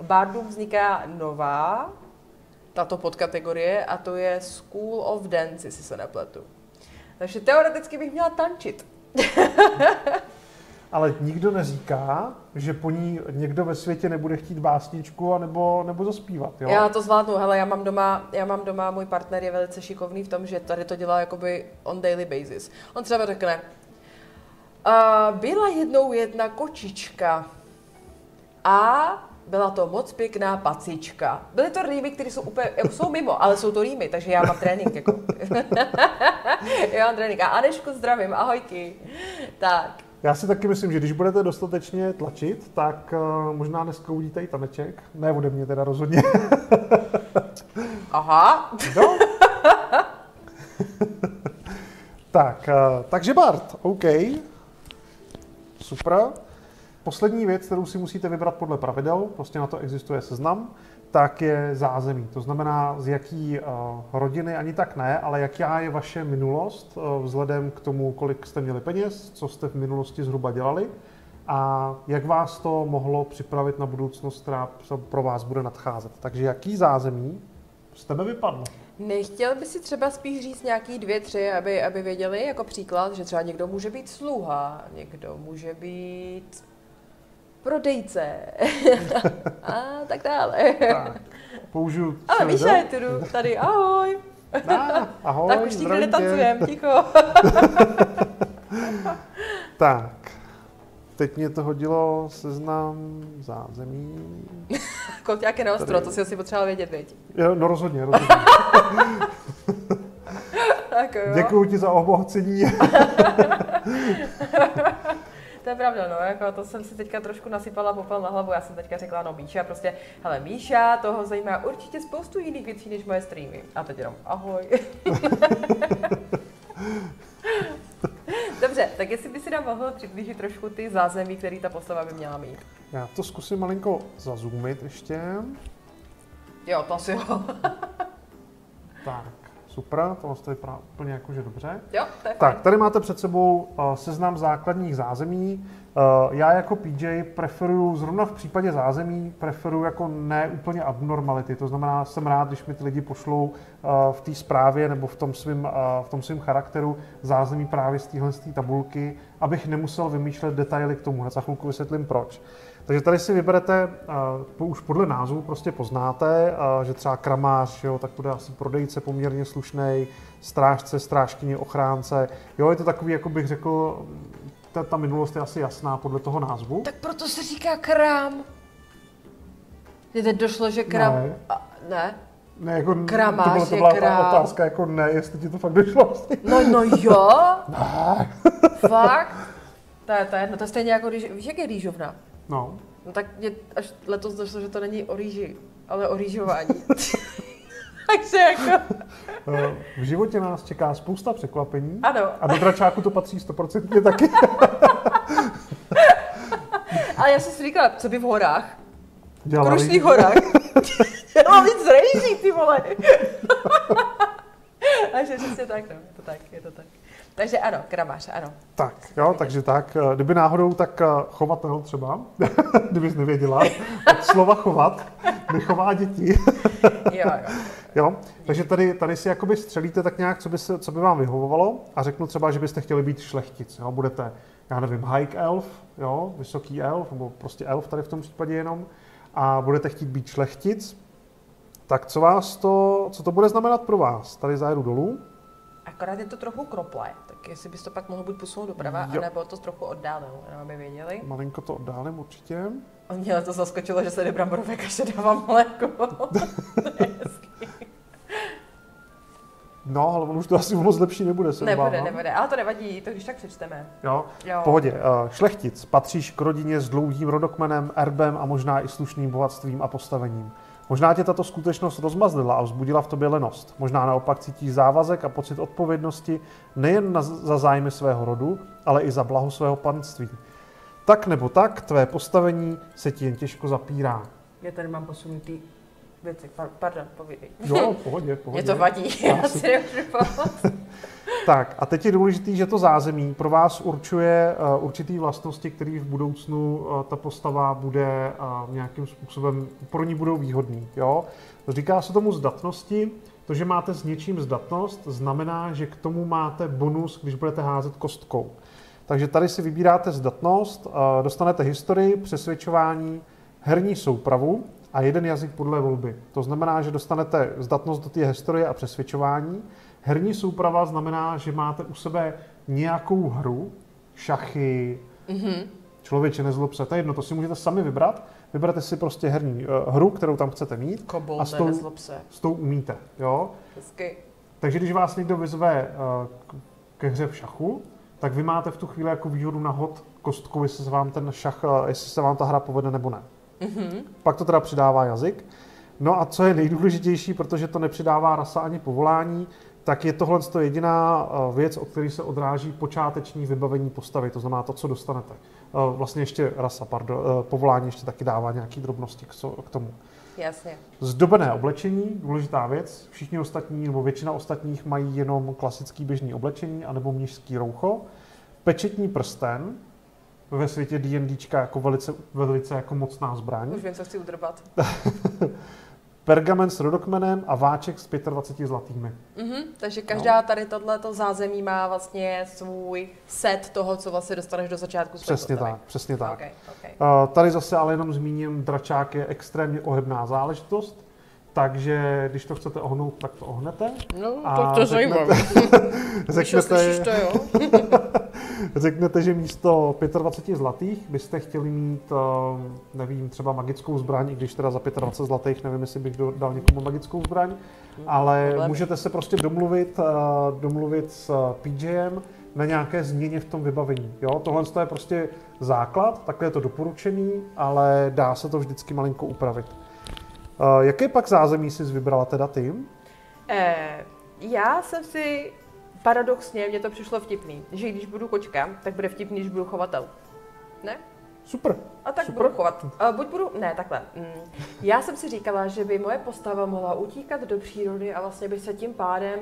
bardům vzniká nová tato podkategorie a to je School of Dance, jestli se nepletu. Takže teoreticky bych měla tančit. Ale nikdo neříká, že po ní někdo ve světě nebude chtít básničku nebo zaspívat, jo? Já to zvládnu, hele, já mám doma, můj partner je velice šikovný v tom, že tady to dělá jakoby on daily basis. On třeba řekne, byla jednou jedna kočička a byla to moc pěkná pacička. Byly to rýmy, které jsou úplně, jsou mimo, ale jsou to rýmy, takže já mám trénink, jako. Já mám trénink. A Anešku zdravím, ahojky. Tak. Já si taky myslím, že když budete dostatečně tlačit, tak možná dneska uvidíte i taneček. Ne ode mě teda rozhodně. Aha. No. Tak, takže Bard, OK. Super. Poslední věc, kterou si musíte vybrat podle pravidel, prostě na to existuje seznam, tak je zázemí. To znamená, z jaký rodiny, ani tak ne, ale jaká je vaše minulost vzhledem k tomu, kolik jste měli peněz, co jste v minulosti zhruba dělali a jak vás to mohlo připravit na budoucnost, která pro vás bude nadcházet. Takže jaký zázemí z tebe vypadlo? Nechtěl by si třeba spíš říct nějaký 2, 3, aby věděli jako příklad, že třeba někdo může být sluha, někdo může být prodejce a tak dále. Tak, použiju... Ale víš, já tu tady, ahoj. Ahoj, tak už nikdy netancujeme, ticho. Tak, teď mě to hodilo seznam zázemí. Koťáky na ostro, to si asi potřeboval vědět, viď? Jo, no rozhodně. Tak jo. Děkuju ti za obohacení. To je pravda, no, jako to jsem si teďka trošku nasypala popel na hlavu, já jsem teďka řekla, no Míša, prostě, hele Míša, toho zajímá určitě spoustu jiných věcí, než moje streamy. A teď jenom, ahoj. Dobře, tak jestli by si nám mohl přiblížit trošku ty zázemí, který ta postava by měla mít. Já to zkusím malinko zazoomit ještě. Jo, to asi jo. Tak, super, tohle vypadá úplně jakože dobře. Jo, to je Tak, fajn. tady máte před sebou seznam základních zázemí. Já jako PJ preferuju, zrovna v případě zázemí, preferuju jako ne úplně abnormality. To znamená, jsem rád, když mi ty lidi pošlou v té zprávě nebo v tom svým charakteru zázemí právě z téhle tabulky, abych nemusel vymýšlet detaily k tomu. Hned za chvilku vysvětlím proč. Takže tady si vyberete, už podle názvu prostě poznáte, že třeba kramář, jo, tak bude asi prodejce poměrně slušnej, strážce, strážkyně, ochránce. Jo, je to takový, jako bych řekl, ta minulost je asi jasná podle toho názvu. Tak proto se říká krám. Mně teď došlo, že krám... Ne. Ne? Ne, jako Kramář to byla je krám. ta otázka, jako ne, jestli ti to fakt došlo. No jo? Ne. Fakt? To je stejně jako, víš, jak je rýžovna? No. No tak mě až letos došlo, že to není o rýži, ale o rýžování. Takže jako... V životě nás čeká spousta překvapení. Ano. A do dračáku to patří 100% taky. Ale já jsem si říkala, co by v horách? V Dělala Krušných rýži. horách. Dělala víc rejží, ty vole. Takže přesně tak, no. Je to tak. Takže ano, kramář, ano. Tak, jo, takže tak. Kdyby náhodou, tak chovatel třeba, kdybys nevěděla, od slova chovat, nechová děti. Jo. Jo, takže tady si jakoby střelíte tak nějak, co by vám vyhovovalo a řeknu třeba, že byste chtěli být šlechtic, jo, budete, já nevím, high elf, jo, vysoký elf, nebo prostě elf tady v tom případě jenom a budete chtít být šlechtic, tak co to bude znamenat pro vás? Tady zajedu dolů. Akorát je to trochu kroplé, tak jestli bys to pak mohl buď posunout doprava, anebo to trochu oddálil, jenom aby věděli. Malinko to oddálím určitě. A mě to zaskočilo, že se do bramborovek ještě dávám mléko. No, ale on už to asi moc lepší nebude, se obávám. Nebude, ale to nevadí, to když tak přečteme. Jo, v pohodě. Šlechtic, patříš k rodině s dlouhým rodokmenem, erbem a možná i slušným bohatstvím a postavením. Možná tě tato skutečnost rozmazlila a vzbudila v tobě lenost. Možná naopak cítíš závazek a pocit odpovědnosti nejen za zájmy svého rodu, ale i za blaho svého panství. Tak nebo tak, tvé postavení se ti jen těžko zapírá. Já tady mám posunutý věci, pardon, povídej. Jo, pohodě. Mě to vadí, já si nemůžu pomoct. Tak a teď je důležité, že to zázemí pro vás určuje určitý vlastnosti, které v budoucnu ta postava bude nějakým způsobem, pro ní budou výhodný. Jo? Říká se tomu zdatnosti. To, že máte s něčím zdatnost, znamená, že k tomu máte bonus, když budete házet kostkou. Takže tady si vybíráte zdatnost, dostanete historii, přesvědčování, herní soupravu a jeden jazyk podle volby. To znamená, že dostanete zdatnost do té historie a přesvědčování. Herní souprava znamená, že máte u sebe nějakou hru, šachy, člověče, nezlob se, to je jedno, to si můžete sami vybrat. Vyberete si prostě herní hru, kterou tam chcete mít a s tou umíte. Jo? Hezky. Takže když vás někdo vyzve ke hře v šachu, tak vy máte v tu chvíli jako výhodu na hod kostkou, jestli se vám ten šach, jestli se vám ta hra povede nebo ne. Pak to teda přidává jazyk. No a co je nejdůležitější, protože to nepřidává rasa ani povolání, tak je tohle jediná věc, od které se odráží počáteční vybavení postavy, to znamená to, co dostanete. Vlastně ještě rasa, povolání ještě taky dává nějaké drobnosti k tomu. Jasně. Zdobené oblečení, důležitá věc. Všichni ostatní, nebo většina ostatních mají jenom klasický běžný oblečení, anebo mnišský roucho. Pečetní prsten, ve světě D&Dčka jako velice jako mocná zbraň. Už vím, co chci udrbat. Pergament s rodokmenem a váček s 25 zlatými. Takže každá tady tohleto zázemí má vlastně svůj set toho, co vlastně dostaneš do začátku své postavy. Přesně tak. Okay. Tady zase ale jenom zmíním, dračák je extrémně ohebná záležitost, takže když to chcete ohnout, tak to ohnete. No, tak to zajímavé. Řeknete, že místo 25 zlatých byste chtěli mít, nevím, třeba magickou zbraň, i když teda za 25 zlatých, nevím, jestli bych dal někomu magickou zbraň, ale můžete se prostě domluvit s PJem na nějaké změně v tom vybavení. Jo? Tohle je prostě základ, takhle je to doporučený, ale dá se to vždycky malinko upravit. Jaké pak zázemí jsi vybrala teda ty? Já jsem si paradoxně, mně to přišlo vtipný, že když budu kočka, tak bude vtipný, když budu chovatel. Ne? Super. A tak super. Budu chovat. Ne, takhle. Já jsem si říkala, že by moje postava mohla utíkat do přírody a vlastně by se tím pádem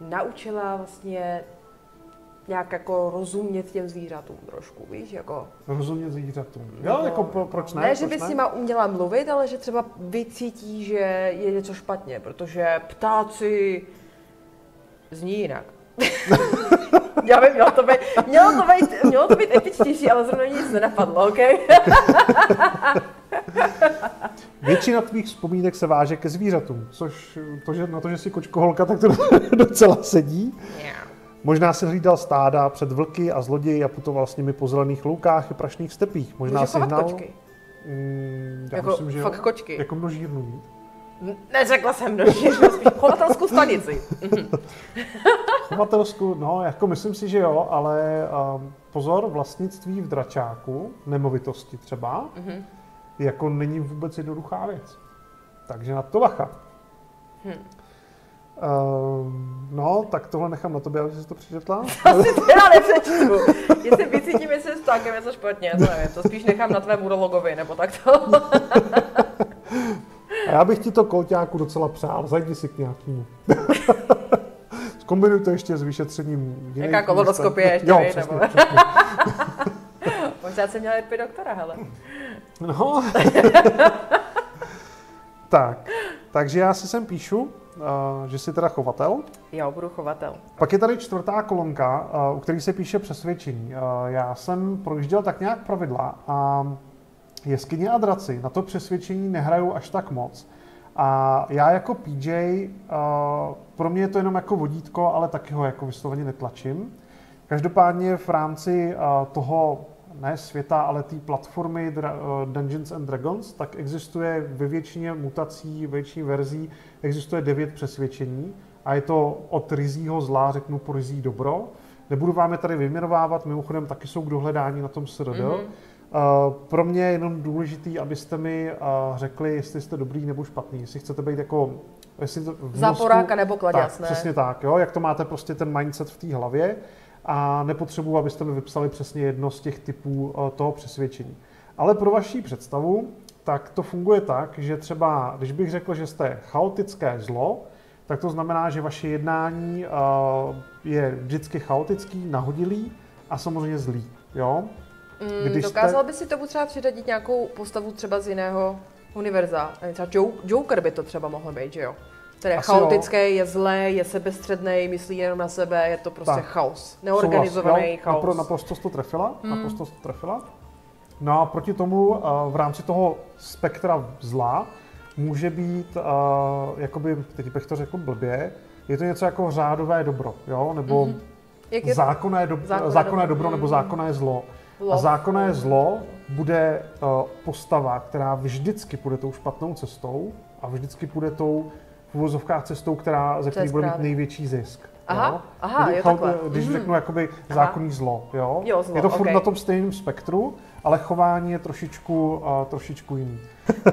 naučila vlastně nějak jako rozumět těm zvířatům trošku, víš, jako... Rozumět zvířatům. Jo, jako proč ne? Ne, že by s nima uměla mluvit, ale že třeba vycítí, že je něco špatně, protože ptáci zní jinak. Já vím, mělo to být epičtější, ale zrovna nic nenapadlo, OK? Většina tvých vzpomínek se váže ke zvířatům, což na to, že jsi kočkoholka, tak to docela sedí. Yeah. Možná si hlídal stáda před vlky a zloději a putoval s nimi po zelených loukách i prašných stepích. Možná si hnal... kočky? Já jako myslím, že fakt kočky? Jako množírnu mít. Neřekla jsem množírnu, spíš chovatelskou stanici. Chovatelskou, no, jako myslím si, že jo, ale pozor, vlastnictví v dračáku, nemovitosti třeba, jako není vůbec jednoduchá věc. Takže na to bacha. No, tak tohle nechám na tobě, aby jsi to přečetla. To si teda nepřečtu. Jestli vycítím, jestli s ptákem něco špatně, to nevím, to spíš nechám na tvém urologovi, nebo takto. A já bych ti to kolťáku docela přál, zajdi si k nějakému. Zkombinuj to ještě s vyšetřením. Jaká kolonoskopie ještě, jo, přesně, nebo... Možná jsem měla jít doktora, hele. No. Takže já si sem píšu, že jsi teda chovatel. Jo, budu chovatel. Pak je tady čtvrtá kolonka, u které se píše přesvědčení. Já jsem projížděl tak nějak pravidla a jeskyně a draci na to přesvědčení nehrajou až tak moc, A já jako PJ, pro mě je to jenom jako vodítko, ale taky ho jako vysloveně netlačím. Každopádně v rámci toho, ne světa, ale té platformy Dungeons and Dragons, tak existuje ve většině mutací, většině verzí, existuje 9 přesvědčení a je to od ryzího zla, řeknu, po ryzí dobro. Nebudu vám je tady vyjmenovávat, mimochodem taky jsou k dohledání na tom SRD. Pro mě je jenom důležitý, abyste mi řekli, jestli jste dobrý nebo špatný, jestli chcete být jako... Záporáka nebo kladěz, ne? Přesně tak, jo, jak to máte prostě ten mindset v té hlavě a nepotřebuji, abyste mi vypsali přesně jedno z těch typů toho přesvědčení. Ale pro vaši představu, tak to funguje tak, že třeba, když bych řekl, že jste chaotické zlo, tak to znamená, že vaše jednání je vždycky chaotický, nahodilý a samozřejmě zlý, jo? Dokázal by si tomu třeba přiřadit nějakou postavu třeba z jiného univerza? Třeba Joker by to třeba mohl být, že jo? Který je chaotický, je zlej, je sebestřednej, myslí jenom na sebe, je to prostě chaos. Neorganizovaný chaos. Naprosto to trefila. No a proti tomu v rámci toho spektra zla může být, jakoby, teď bych to řekl blbě, je to něco jako řádové dobro, jo? Nebo zákonné dobro nebo zákonné zlo. A zákonné zlo bude postava, která vždycky půjde tou špatnou cestou a vždycky půjde tou v uvozovkách cestou, ze které bude mít největší zisk. Když řeknu jakoby zákonný zlo, jo? Je to furt na tom stejném spektru, ale chování je trošičku jiný.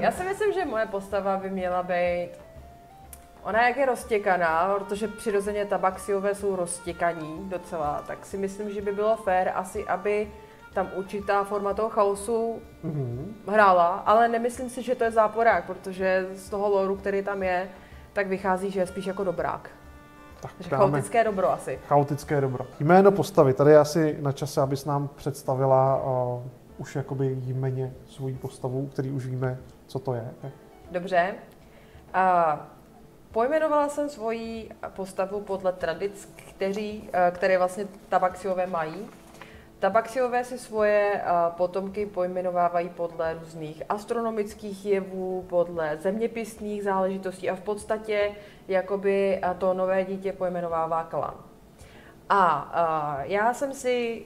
Já si myslím, že moje postava by měla být, ona jak je roztěkaná, protože přirozeně tabaxiové jsou roztěkaní docela, tak si myslím, že by bylo fér asi, aby tam určitá forma toho chaosu hrála, ale nemyslím si, že to je záporák, protože z toho lóru, který tam je, tak vychází, že je spíš jako dobrák. Takže chaotické dobro asi. Chaotické dobro. Jméno postavy. Tady je asi na čase, abys nám představila už jakoby jméně svoji postavu, který už víme, co to je. Dobře. Pojmenovala jsem svoji postavu podle tradic, které vlastně tabaxiové mají. Tabaxiové si svoje potomky pojmenovávají podle různých astronomických jevů, podle zeměpisných záležitostí a v podstatě jakoby to nové dítě pojmenovává klan. Já jsem si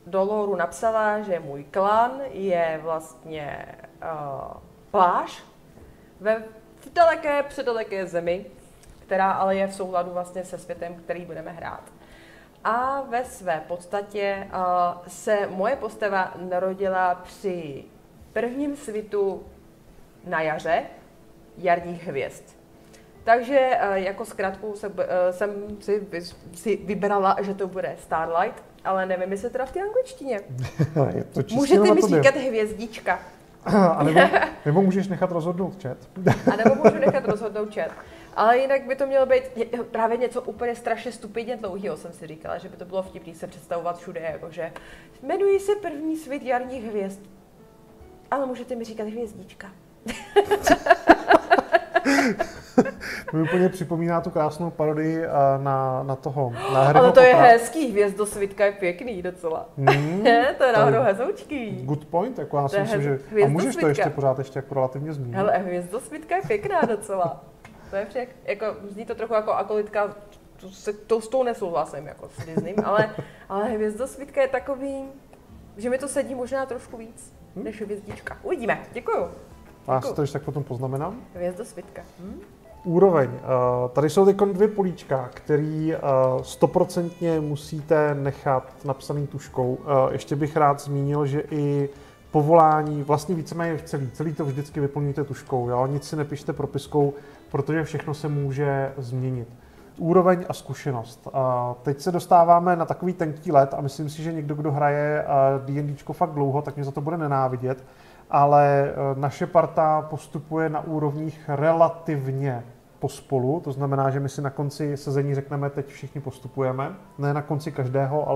do lóru napsala, že můj klan je vlastně pláž v daleké, předaleké zemi, která ale je v souladu vlastně se světem, který budeme hrát. A ve své podstatě se moje postava narodila při prvním svitu na jaře jarních hvězd. Takže jako zkratku jsem si vybrala, že to bude Starlight, ale nevím, jestli teda v té angličtině. Můžete mi říkat hvězdička. Nebo můžeš nechat rozhodnout chat. A nebo můžu nechat rozhodnout chat. Ale jinak by to mělo být právě něco úplně strašně stupidně dlouhého, jsem si říkala, že by to bylo vtipný se představovat všude, jakože jmenuji se první svit jarních hvězd, ale můžete mi říkat hvězdička. Mi úplně připomíná tu krásnou parodii na Harryho Ale to je hezký, hvězdosvitka je pěkný docela. To je náhodou hezoučký. Good point, jako já si myslím, že... A můžeš to ještě pořád jako relativně zmínit. Hele, hvězdosvitka je pěkná docela. To je však, jako, zní to trochu jako akolitka, s tou nesouhlasím jako s Disneym, ale hvězdosvitka je takový, že mi to sedí možná trošku víc než hvězdička. Uvidíme, děkuju. Já si to ještě tak potom poznamenám. Hvězdosvitka. Úroveň. Tady jsou teď 2 políčka, který 100% musíte nechat napsaný tuškou. Ještě bych rád zmínil, že i povolání, vlastně víceméně celý to vždycky vyplňujte tuškou, jo? Nic si nepište propiskou, protože všechno se může změnit. Úroveň a zkušenost. Teď se dostáváme na takový tenký led a myslím si, že někdo, kdo hraje D&Dčko fakt dlouho, tak mě za to bude nenávidět, ale naše parta postupuje na úrovních relativně pospolu, to znamená, že my si na konci sezení řekneme, teď všichni postupujeme, ne na konci každého,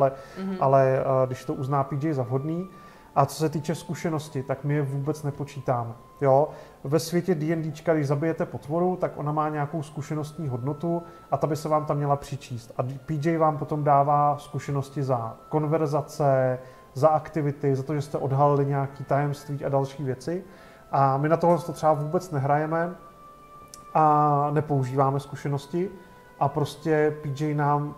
ale když to uzná PJ za vhodný. A co se týče zkušenosti, tak my je vůbec nepočítáme. Jo? Ve světě D&Dčka, když zabijete potvoru, tak ona má nějakou zkušenostní hodnotu a ta by se vám tam měla přičíst. A PJ vám potom dává zkušenosti za konverzace, za aktivity, za to, že jste odhalili nějaké tajemství a další věci. A my na tohle to třeba vůbec nehrajeme. a nepoužíváme zkušenosti a prostě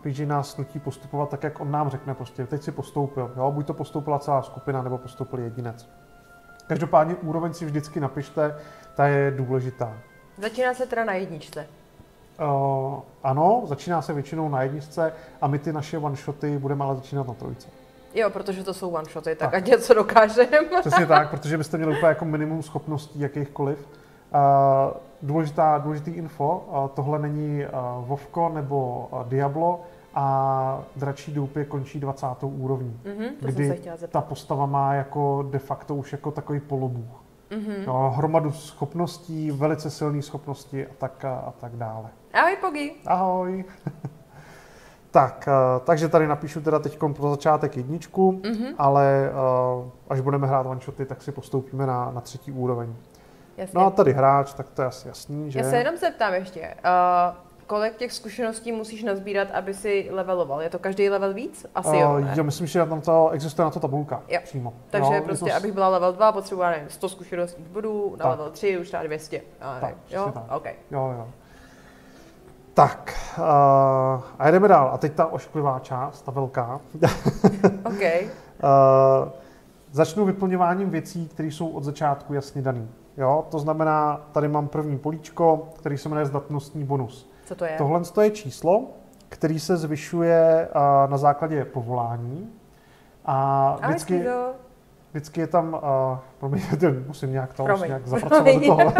PJ nás nutí postupovat tak, jak on nám řekne. Prostě teď si postoupil, jo? Buď to postoupila celá skupina, nebo postoupil jedinec. Každopádně úroveň si vždycky napište, ta je důležitá. Začíná se teda na jedničce. Ano, začíná se většinou na jedničce a my ty naše one-shoty budeme ale začínat na trojce. Jo, protože to jsou one-shoty, tak ať něco dokážeme. Přesně tak, protože byste měli úplně jako minimum schopností jakýchkoliv. Důležitý info, tohle není Vovko nebo Diablo a Dračí doupě končí 20. úrovní, kdy ta postava má jako de facto už jako takový polobůh. No, hromadu schopností, velice silné schopnosti a tak dále. Ahoj, Pogi. Ahoj. Takže tady napíšu teda teď pro začátek jedničku, ale až budeme hrát one-shoty, tak si postoupíme na 3. úroveň. Jasně. No a tady hráč, tak to je asi jasný, že? Já se jenom zeptám ještě, kolik těch zkušeností musíš nazbírat, aby si leveloval? Je to každý level víc? Asi jo, ne? Jo, myslím, že tam to existuje na to tabulka přímo. Takže prostě, abych byla level 2, potřebuji 100 zkušenostních bodů, na level 3 už třeba 200. Tak, jo? Tak. Okay. Jo. Tak, a jdeme dál. A teď ta ošklivá část, ta velká. Okay. Začnu vyplňováním věcí, které jsou od začátku jasně dané. Jo, to znamená, tady mám první políčko, který se jmenuje zdatnostní bonus. Co to je? Tohle je číslo, který se zvyšuje na základě povolání. A vždycky je tam, musím nějak zapracovat do toho.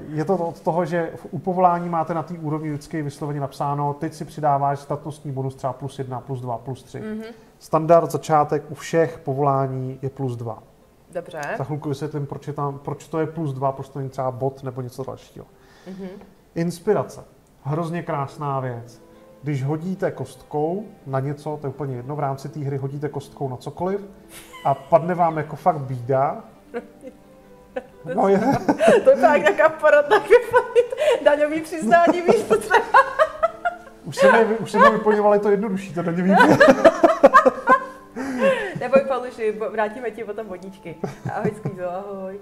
Je to od toho, že u povolání máte na té úrovni vždycky vysloveně napsáno, teď si přidáváš zdatnostní bonus třeba +1, +2, +3. Standard začátek u všech povolání je +2. Dobře. Za chvilku vysvětlím, proč to je +2, proč to není třeba bod nebo něco dalšího. Inspirace. Hrozně krásná věc. Když hodíte kostkou na něco, to je úplně jedno, v rámci té hry hodíte kostkou na cokoliv a padne vám jako fakt bída. No je. To je tak nějaká poradna daňový přiznání, víš, to třeba. Už se mi vyplňovali to jednodušší, to daňový Neboj, Paluši, vrátíme ti potom vodíčky. Ahoj, Squeezo, ahoj.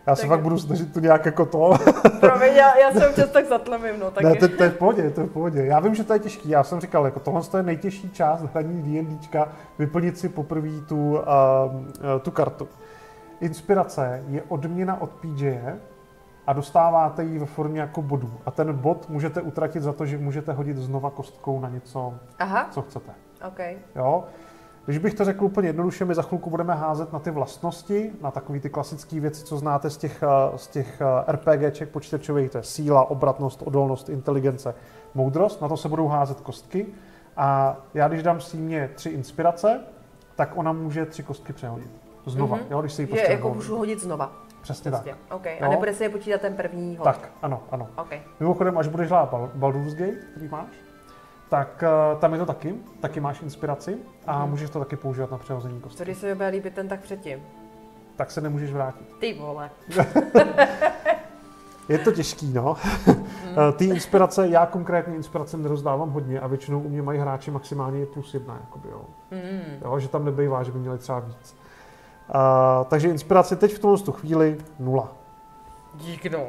Já se fakt budu snažit to nějak jako to. Promiň, já se občas tak zatlemím, no. Tak ne, to je v pohodě. Já vím, že to je těžký. Já jsem říkal, jako tohle je nejtěžší část hraní D&Dčka, vyplnit si poprvé tu kartu. Inspirace je odměna od PJ a dostáváte ji ve formě jako bodů. A ten bod můžete utratit za to, že můžete hodit znova kostkou na něco, co chcete. Okay. Jo? Když bych to řekl úplně jednoduše, my za chvilku budeme házet na ty vlastnosti, na takové ty klasické věci, co znáte z těch RPGček počítačových, to je síla, obratnost, odolnost, inteligence, moudrost, na to se budou házet kostky. A já když dám Símě 3 inspirace, tak ona může 3 kostky přehodit. Znova, jo, když si ji prostě jako můžu hodit znova. Přesně tak. Okay. A nebude se je počítat ten první hod. Tak, ano. Okay. Mimochodem, až budeš hrát Baldur's Gate, který máš, tak tam je to taky máš inspiraci a můžeš to taky používat na přehození kostky. Co když se mi bude líbit ten tak předtím? Tak se nemůžeš vrátit. Ty vole. Je to těžký, no. Ty inspirace, já konkrétně inspirace nerozdávám hodně a většinou u mě mají hráči maximálně +1, jakoby, jo. Jo, že tam nebejvá, že by měli třeba víc. Takže inspirace teď v tomto chvíli 0. Dík, no.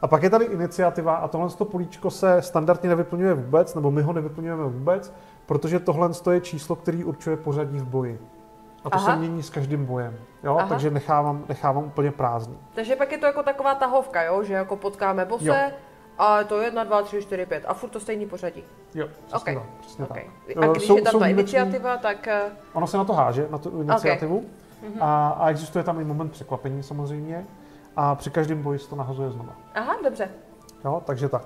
A pak je tady iniciativa a tohle políčko se standardně nevyplňuje vůbec, nebo my ho nevyplňujeme vůbec, protože tohle je číslo, který určuje pořadí v boji. A to se mění s každým bojem, jo? Takže nechávám úplně prázdný. Takže pak je to jako taková tahovka, jo? Že jako potkáme bose a to 1, 2, 3, 4, 5 a furt to stejný pořadí. Jo, přesně tak. A když je tam ta iniciativa, tak... Ono se na to háže, na tu iniciativu. A existuje tam i moment překvapení samozřejmě. A při každém boji se to nahazuje znova. Aha, dobře. Jo, takže tak.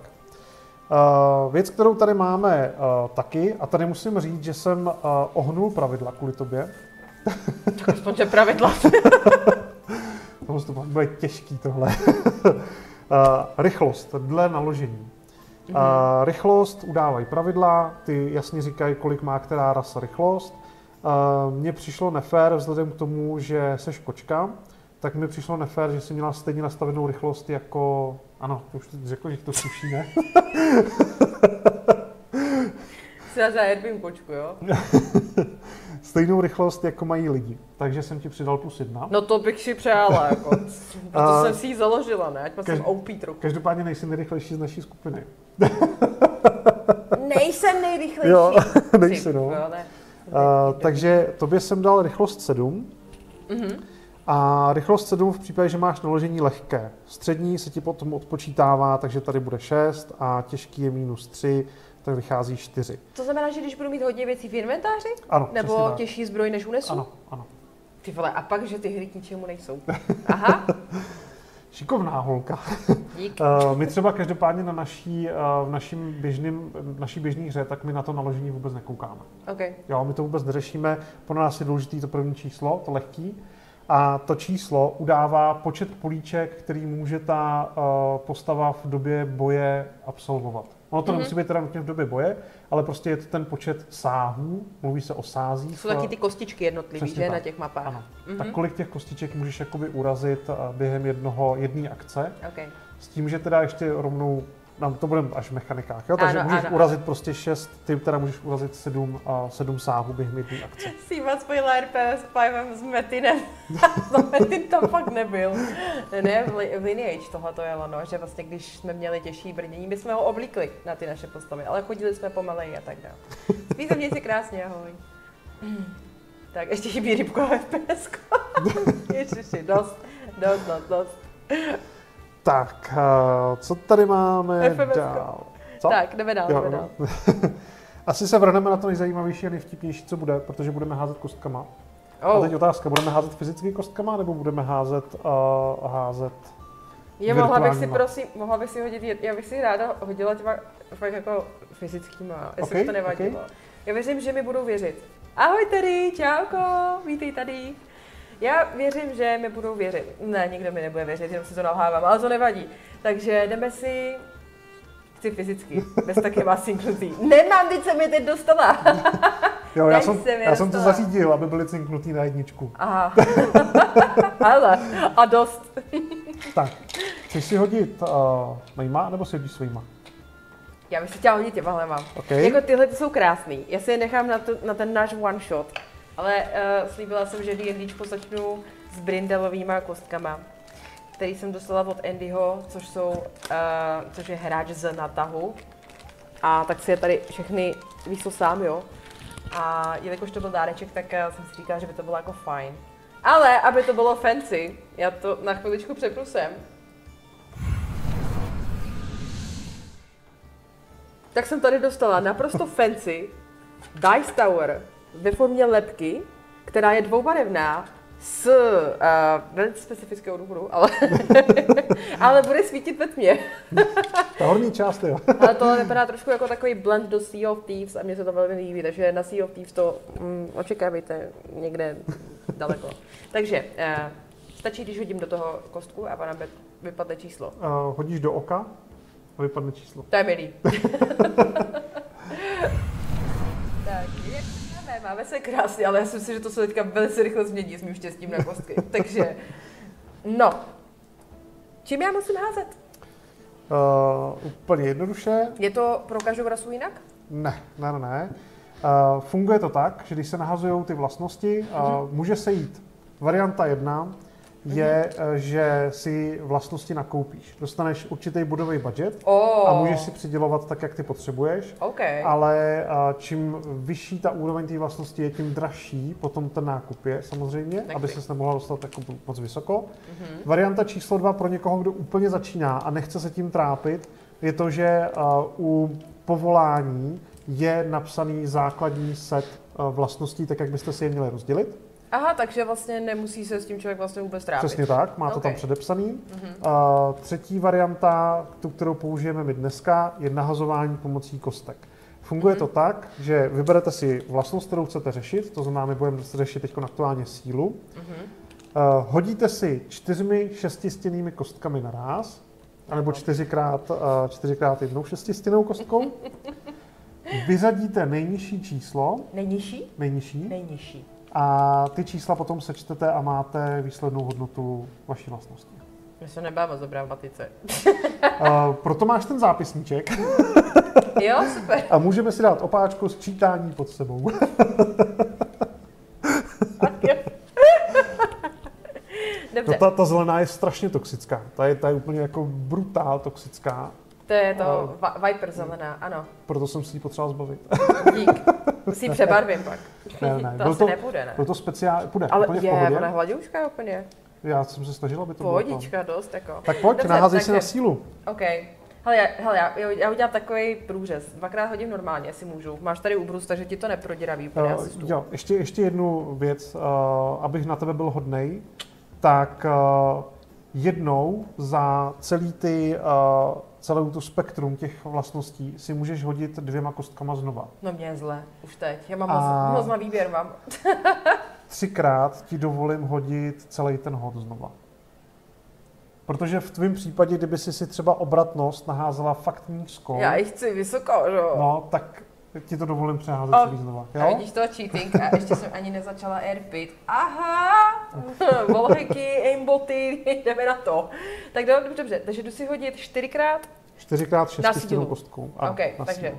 Věc, kterou tady máme taky, a tady musím říct, že jsem ohnul pravidla kvůli tobě. Tak aspoň že pravidla. To bude těžký tohle. Rychlost dle naložení. Rychlost udávají pravidla, ty jasně říkají, kolik má která rasa rychlost. Mně přišlo nefér vzhledem k tomu, že seš kočka, tak mi přišlo nefér, že jsi měla stejně nastavenou rychlost jako... Ano, to už řekl, že to sluší, ne? Jsi za Edwin kočku, jo? stejnou rychlost, jako mají lidi. Takže jsem ti přidal +1. No to bych si přála, jako. Proto jsem si ji založila, ne? Ať jsem OP trochu. Každopádně nejsi nejrychlejší z naší skupiny. Nejsem nejrychlejší. Jo, nejsi, no. Jo, ne. Takže tobě jsem dal rychlost 7. A rychlost 7 v případě, že máš naložení lehké. Střední se ti potom odpočítává, takže tady bude 6 a těžký je -3, tak vychází 4. To znamená, že když budu mít hodně věcí v inventáři? Ano, nebo těžší zbroj, než unesu? Ano, ano. Ty vole, a pak, že ty hry k ničemu nejsou. Aha. Šikovná holka. Dík. My třeba každopádně na naší běžné hře, tak my na to naložení vůbec nekoukáme. Okay. Jo, my to vůbec neřešíme, pro nás je důležité to první číslo, to lehký. A to číslo udává počet políček, který může ta postava v době boje absolvovat. Ono to nemusí být teda nutně v době boje, ale prostě je to ten počet sáhů, mluví se o sázích. Jsou taky ty kostičky jednotlivý, že, na těch mapách. Ano. Tak kolik těch kostiček můžeš jakoby urazit během jedné akce. Okay. S tím, že teda ještě rovnou, to budeme až v mechanikách, jo? Takže můžeš urazit prostě 6, ty teda můžeš urazit 7 sáhů během jedné akce. Sýma spojila RP s Pivem s Metinem. Metin tam fakt nebyl. Ne, v Lineage tohle to jelo, no, že vlastně když jsme měli těžší brnění, my jsme ho oblíkli na ty naše postavy, ale chodili jsme pomaleji a tak dále. Víte, mějte krásně, ahoj. Tak ještě chybí rybkové FPSko. Ježiši, dost. Tak, co tady máme dál? Co? Tak, jdeme dál. Asi se vrhneme na to nejzajímavější a nejvtipnější, co bude, protože budeme házet kostkama. A teď otázka, budeme házet fyzicky kostkama, nebo budeme házet mohla bych si hodit, já bych si ráda hodila těma fakt jako fyzickýma, jestli to nevadilo. Okay. Já věřím, že mi budou věřit. Ahoj tady, čauko, vítej tady. Já věřím, že mi budou věřit. Ne, nikdo mi nebude věřit, jenom si to nalhávám, ale to nevadí. Takže jdeme si... Chci fyzicky, bez taky má cinknutý. Nemám, teď jsem je teď dostala. Jo, já jsem to zařídil, aby byly cinknutý na jedničku. Aha. Ale, a dost. Tak, chceš si hodit mýma, nebo si hodíš svýma? Já bych si chtěla hodit těma. Okay. Jako tyhle jsou krásný. Já si je nechám na ten náš one shot. Ale slíbila jsem, že D&Dčko začnu s brindelovýma kostkama, který jsem dostala od Andyho, což je hráč z Natahu. A tak si je tady všechny výsl sám, jo. A jelikož to byl dáreček, tak jsem si říkala, že by to bylo jako fajn. Ale aby to bylo fancy, já to na chviličku přepnusem. Tak jsem tady dostala naprosto fancy Dice Tower ve formě lebky, která je dvoubarevná s velice specifického důvodu, ale bude svítit ve tmě. Ta horní část, jo. Ale tohle vypadá trošku jako takový blend do Sea of Thieves a mně se to velmi líbí, takže na Sea of Thieves to očekávejte někde daleko. Takže stačí, když hodím do toho kostku a vám vypadne číslo. Hodíš do oka a vypadne číslo. To je milý. Tak, máme se krásně, ale já si myslím, že to se teďka velice rychle změní s mým štěstím na kostky. Takže, no. Čím já musím házet? Úplně jednoduše. Je to pro každou rasu jinak? Ne. Funguje to tak, že když se nahazují ty vlastnosti, může se jít. Varianta 1 je, že si vlastnosti nakoupíš. Dostaneš určitý bodový budget a můžeš si přidělovat tak, jak ty potřebuješ. Okay. Ale čím vyšší ta úroveň té vlastnosti je, tím dražší potom ten nákup je samozřejmě, aby ses nemohla dostat jako moc vysoko. Varianta číslo 2 pro někoho, kdo úplně začíná a nechce se tím trápit, je to, že u povolání je napsaný základní set vlastností, tak jak byste si je měli rozdělit. Aha, takže vlastně nemusí se s tím člověk vlastně vůbec trápit. Přesně tak, má to tam předepsaný. Třetí varianta, tu, kterou použijeme my dneska, je nahazování pomocí kostek. Funguje to tak, že vyberete si vlastnost, kterou chcete řešit, to znamená, my budeme řešit teď aktuálně sílu. Hodíte si 4 šestistěnnými kostkami naráz, anebo 4x jednou šestistěnnou kostkou. Vyřadíte nejnižší číslo. Nejnižší? Nejnižší. A ty čísla potom sečtete a máte výslednou hodnotu vaší vlastnosti. Já se nebám moc dobrá v matice. Proto máš ten zápisníček. Jo, super. A můžeme si dát opáčku sčítání pod sebou. Dobře. No ta zelená je strašně toxická. Ta je úplně jako brutál toxická. To je to Viper zelená, ano. Proto jsem si ji potřeboval zbavit. Dík. Si ji přebarvím pak. Ne. To asi nepůjde, ne? Byl to speciál, půjde, Ale úplně v pohodě. ona hladouška úplně. Já jsem se snažil, aby to bylo Pohodička dost, jako. Tak pojď, Dobře, naházej si takže- na sílu. OK. Hele, já udělám takový průřez. 2x hodím normálně, jestli můžu. Máš tady ubrus, takže ti to neproděraví úplně asi stůl. Jo, ještě jednu věc, abych na tebe byl hodnej, tak jednou za celou tu spektrum těch vlastností si můžeš hodit 2 kostkama znova. No mě je zle, už teď. Já mám moc na výběr, mám. 3krát ti dovolím hodit celý ten hod znova. Protože v tvém případě, kdyby si třeba obratnost naházela fakt nízko, Já ji chci vysoko, jo. no, tak ti to dovolím přeházet celý znova. A Jo? vidíš to cheating a ještě jsem ani nezačala airpit. Aha! Volheky, aimboty, jdeme na to. Tak dobře, takže jdu si hodit 4x. 4x 6 Na s sílu. tím kostkou. Ano, OK, na sílu.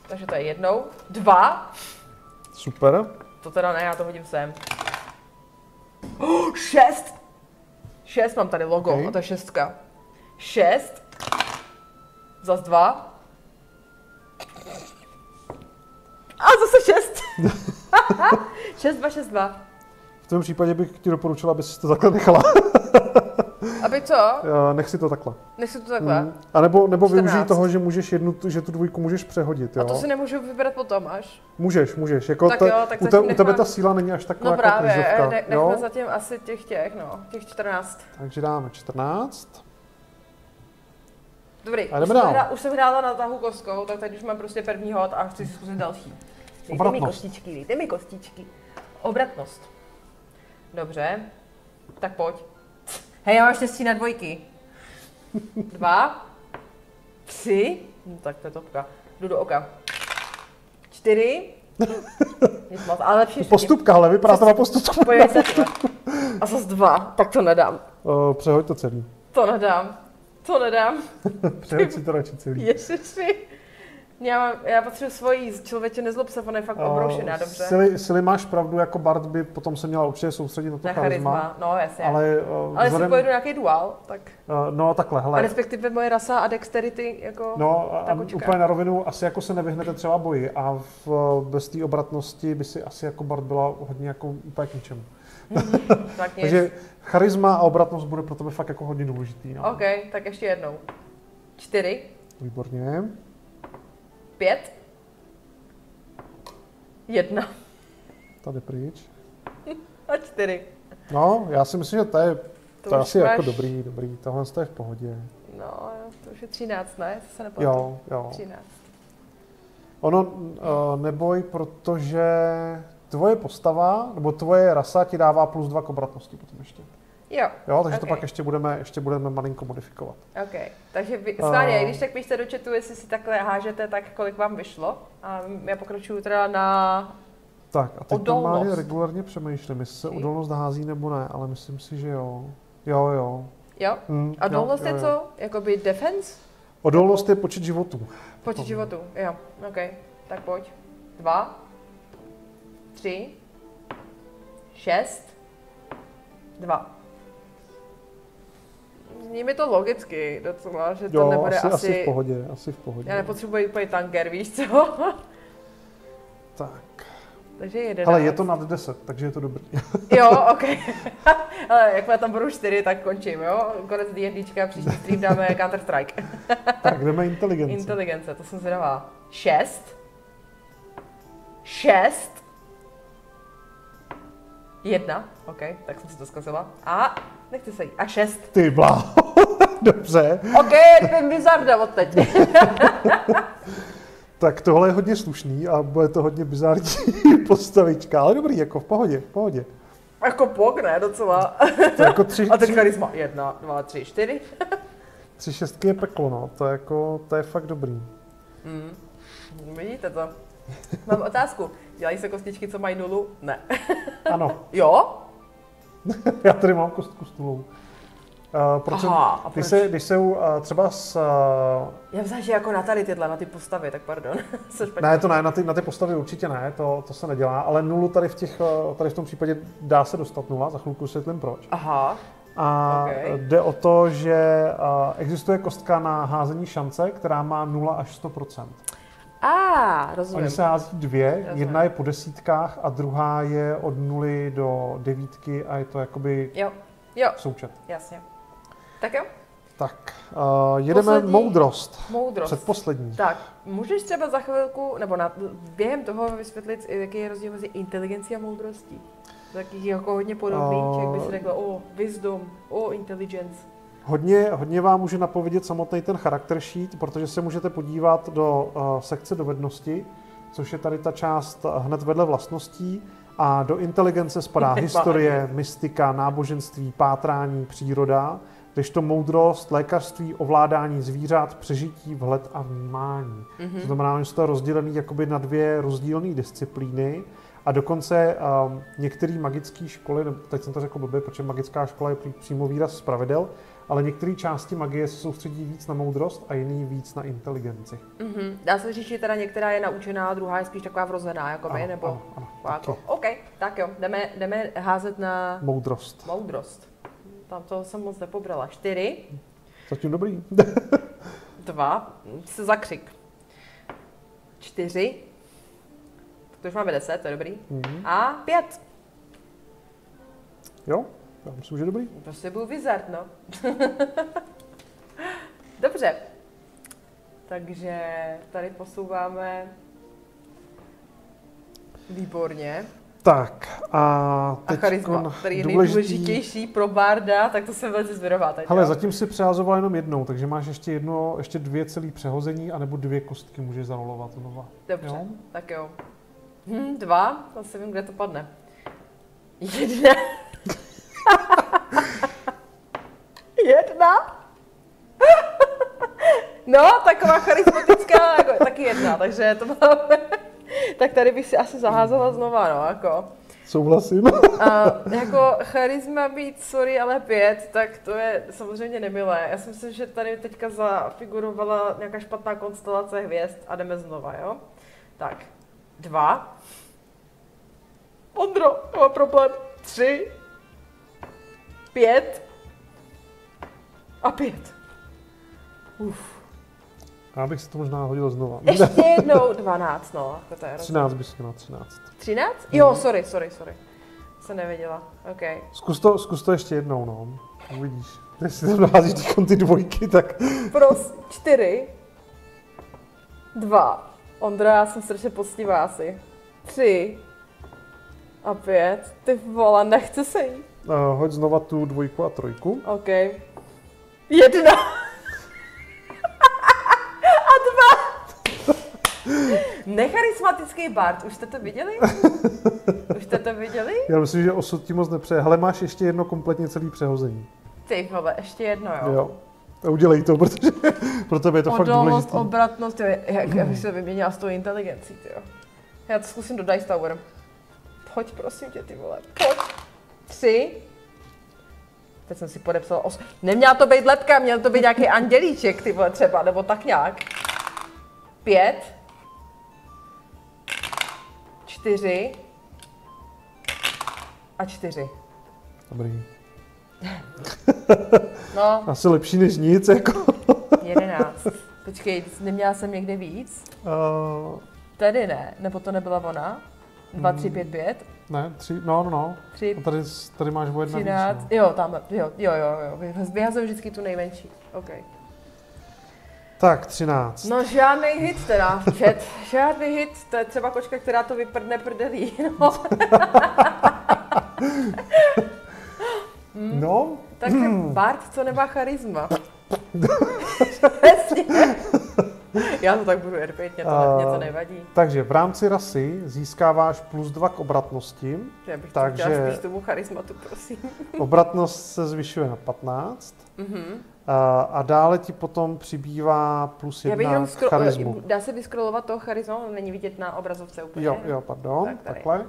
takže to je jednou. 2. Super. To teda ne, já to hodím sem. 6. 6 mám tady logo, OK. a to je 6. 6. Zas 2. A zase 6. 6, 2, 6, 2. V tom případě bych ti doporučila, aby si to takhle nechala. Aby co? Nech si to takhle. Nechci to takhle. A nebo 14. využij toho, že můžeš že tu dvojku můžeš přehodit. Jo? A to si nemůžu vybrat potom až. Můžeš. Jako Tak jo, tak u zatím tebe nechám- ta síla není až taková No jako právě, krizovka, nechme jo? zatím asi těch 14. Takže dáme 14. Dobrý, A jdeme dál. už jsem hrála na tahu kostkou, tak teď už mám prostě první hod a chci si zkusit další. Obratnost. Dejte mi kostičky. Obratnost. Dobře, tak pojď. Hej, já mám štěstí na dvojky. 2, 3, no, tak to je topka. Jdu do oka. 4, nic moc, ale lepší ještě. Postupka, ale vypadá to na postupku. Pojď se tyhle. A zase 2, tak to nedám. Přehoď to celý. To nedám. Přehoď si to radši celý. Ježiši. Já potřebuji svoji, člověče, nezlob se, ona je fakt obroušená, dobře. Sily máš pravdu, jako Bart by potom se měla určitě soustředit na to Na charisma. charisma, no jasně. Ale, Ale jestli pojedu nějaký dual, tak... no takhle, A hele. respektive moje rasa a dexterity, jako No a ta kočka. úplně na rovinu, asi jako se nevyhnete třeba boji a bez té obratnosti by si asi jako Bart byla hodně jako úplně k ničemu. Tak nic. Takže charisma a obratnost bude pro tebe fakt jako hodně důležitý. No. OK, tak ještě jednou. 4, Výborně. 5, 1 Tady pryč. a 4. No, já si myslím, že to je To to už asi jako máš- dobrý. Tohle je v pohodě. No, to už je 13, ne? To se neplatí. Jo. 13. Ono neboj, protože tvoje postava, nebo tvoje rasa ti dává +2 k obratnosti potom ještě. Jo, Takže to OK. pak ještě budeme malinko modifikovat. OK, takže schválně, když tak pište do chatu, jestli si takhle hážete, tak kolik vám vyšlo. A já pokračuju teda na... Tak a teď Odolnost. normálně regulárně přemýšlím, jestli se odolnost hází nebo ne, ale myslím si, že jo. Jo. Jo? A odolnost je co? Jakoby defense? Odolnost je počet životů. Počet životů, jo. OK, tak pojď. 2, 3, 6, 2. Zní mi to logicky docela, že to Jo, nebude asi v pohodě. Já nepotřebuji úplně tanker, víš co? Tak. Takže 11. Ale je to nad 10, takže je to dobrý. Jo, OK. Ale jakmile tam budou 4, tak končím, jo? Konec D&Dčka, příští stream dáme Counter-Strike. Tak jdeme inteligence. Inteligence, to jsem zvědavá. 6. 6. 1. OK, tak jsem si to zkazila. A nechci se jít. A 6. Ty bláho. Dobře. OK, ten bizarda od teď. Tak tohle je hodně slušný a bude to hodně bizární postavička, ale dobrý, jako v pohodě. Jako pok, ne, docela. To je jako 3 A teď charisma. 1, 2, 3, 4. 3 šestky je peklo, no. To je fakt dobrý. Vidíte to? Mám otázku. Dělají se kostičky, co mají nulu? Ne. Ano, Jo? já tady mám kostku stůlou. Aha, a proč? Když jsou třeba s... Já myslím, že jako na tady tyhle, na ty postavy, tak pardon. Ne, to ne, na ty postavy určitě ne, to se nedělá, ale nulu tady v tom případě dá se dostat nula, za chvilku vysvětlím proč. Aha. A jde o to, že existuje kostka na házení šance, která má 0 až 100%. Rozumím. Oni se hází dvě, jedna je po desítkách a druhá je od 0 do 9 a je to jakoby součet. Jasně. Tak jo. Tak, jedeme moudrost. Předposlední. Tak, můžeš třeba za chvilku, nebo během toho vysvětlit, jaký je rozdíl mezi inteligencí a moudrostí? Takých jako hodně podobných, jak by se řeklo, wisdom, intelligence. Hodně vám může napovědět samotný ten charakter sheet, protože se můžete podívat do sekce dovednosti, což je tady ta část hned vedle vlastností, a do inteligence spadá historie, mystika, náboženství, pátrání, příroda, kdežto moudrost, lékařství, ovládání zvířat, přežití, vhled a vnímání. To znamená, že jsou to rozdělený jakoby na dvě rozdílné disciplíny a dokonce některé magické školy, teď jsem to řekl blbě, protože magická škola je přímo výraz z pravidel, ale některé části magie se soustředí víc na moudrost a jiný víc na inteligenci. Dá se říct, že teda některá je naučená a druhá je spíš taková vrozená, jakoby, ano, nebo? Ano, jako. OK, tak jo, jdeme házet na... Moudrost. Tam to jsem moc nepobrala. 4. Zatím dobrý. 2. Se zakřik. 4. To už máme 10, to je dobrý. A 5. Jo, já myslím, že dobrý. Prostě byl wizard, no. Dobře. Takže tady posouváme výborně. Tak a teď charisma, který je nejdůležitější pro barda, tak to jsem velice zvědavá teď. Hele, zatím si přehazoval jenom jednou, takže máš ještě 2 celý přehození, anebo 2 kostky můžeš zarolovat znova. Dobře, jo? Tak jo. 2, asi vím, kde to padne. 1. 1. No, taková charismatická, jako, taky 1, takže to máme. Tak tady bych si asi zaházela znova, no, jako. Souhlasím. Jako charisma být, sorry, ale 5, tak to je samozřejmě nemilé. Já si myslím, že tady teďka zafigurovala nějaká špatná konstelace hvězd a jdeme znova, jo? Tak, 2. Ondro, má problém. 3. 5. A 5. Já bych si to možná hodil znova. Ještě jednou 12, no. To je 13 bys měla, 13. 13? Jo, sorry. Jsem nevěděla, OK. Zkus to ještě jednou, no. Uvidíš. Když si tam naházíš ty dvojky, tak... Prosím, 4. 2. Ondra, já jsem strašně poctivá asi. 3. A 5. Ty vole, nechce se jít. Hoď znova tu 2 a 3. OK. 1. Necharismatický bard, už jste to viděli? Já myslím, že osud ti moc nepřeje. Hele, máš ještě jedno kompletně celý přehození. Ty vole, ještě jedno, jo? Jo. Udělej to, protože pro tebe je to fakt důležitý. Obratnost, jak bych se vyměnila s tou inteligencí, tyjo. Já to zkusím do Dice Tower. Pojď, prosím tě, ty vole, pojď. 3. Teď jsem si podepsala 8. Neměla to být lepka, měl to být nějaký andělíček, ty vole, třeba, nebo tak nějak. 5. 4. A 4. Dobrý. No. Asi lepší než nic, jako. 11. Počkej, neměla jsem někde víc? Tady ne, nebo to nebyla ona? 2, 3, 5, 5? Ne, 3, no. 3, tady máš o 1 13, víc, no. Jo, tam, jo. Vyhazuju vždycky tu nejmenší, OK. Tak, 13. No žádný hit teda, chat. Žádný hit, to je třeba kočka, která to vyprdne prdelí, no. No. Takže bard, co nemá charisma. Přesně. Já to tak budu RPit, mě to nevadí. Takže v rámci rasy získáváš +2 k obratnosti. Já bych chtěla spíš tomu charismatu, prosím. Obratnost se zvyšuje na 15. A dále ti potom přibývá +1 k charismu. Dá se vyskrolovat toho charisma? Není vidět na obrazovce úplně. Jo, pardon, takhle.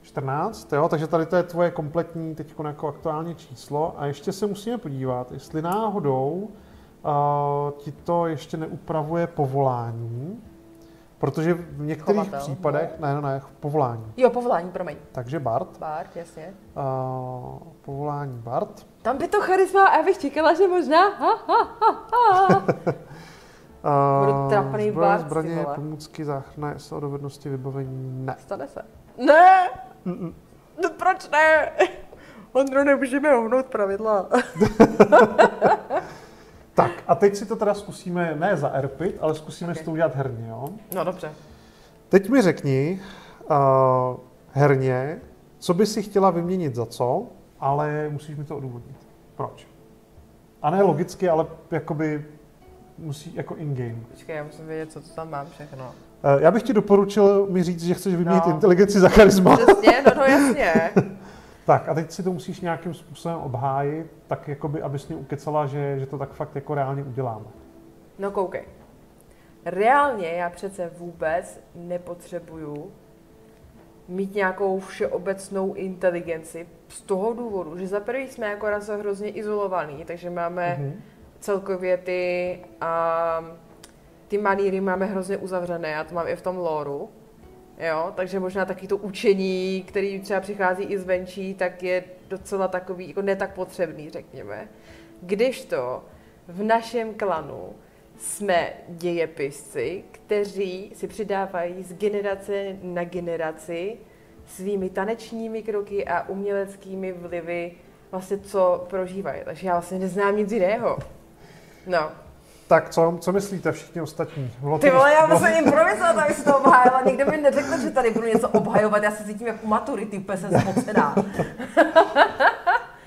14, jo, takže tady to je tvoje kompletní teď jako aktuální číslo. A ještě se musíme podívat, jestli náhodou ti to ještě neupravuje povolání. Protože v některých Chovatel, případech, ne, povolání. Jo, povolání, promiň. Takže Bard. Bard, jasně. Povolání Bard. Tam by to charisma a já bych čekala, že možná budu trapný Bard, zbraně, pomůcky, záchranné SO, dovednosti, vybavení, ne. Stane se. Ne! No proč ne? Ondro, nemůžeme ohnout pravidla. Tak a teď si to teda zkusíme ne zaerpit, ale zkusíme si to udělat herně, jo? No dobře. Teď mi řekni herně, co by si chtěla vyměnit za co, ale musíš mi to odůvodnit. Proč? A ne logicky, ale jakoby musí jako in-game. Počkej, já musím vědět, co to tam mám všechno. Já bych ti doporučil mi říct, že chceš vyměnit inteligenci za charisma. Přesně, no jasně. Tak a teď si to musíš nějakým způsobem obhájit, tak jakoby, abys mě ukecala, že to tak fakt jako reálně uděláme. No koukej. Reálně já přece vůbec nepotřebuju mít nějakou všeobecnou inteligenci z toho důvodu, že za prvý jsme jako rasa hrozně izolovaný, takže máme celkově ty maníry máme hrozně uzavřené, já to mám i v tom lóru, jo, takže možná taky to učení, který třeba přichází i zvenčí, tak je docela takový, jako ne tak potřebný, řekněme. Kdežto v našem klanu jsme dějepisci, kteří si přidávají z generace na generaci svými tanečními kroky a uměleckými vlivy vlastně co prožívají. Takže já vlastně neznám nic jiného. No. Tak co myslíte všichni ostatní? Ty vole, já musím improvizovat, abych si to obhájila. Nikdo mi neřekl, že tady budu něco obhajovat. Já se cítím jako maturity, úplně jsem spocená.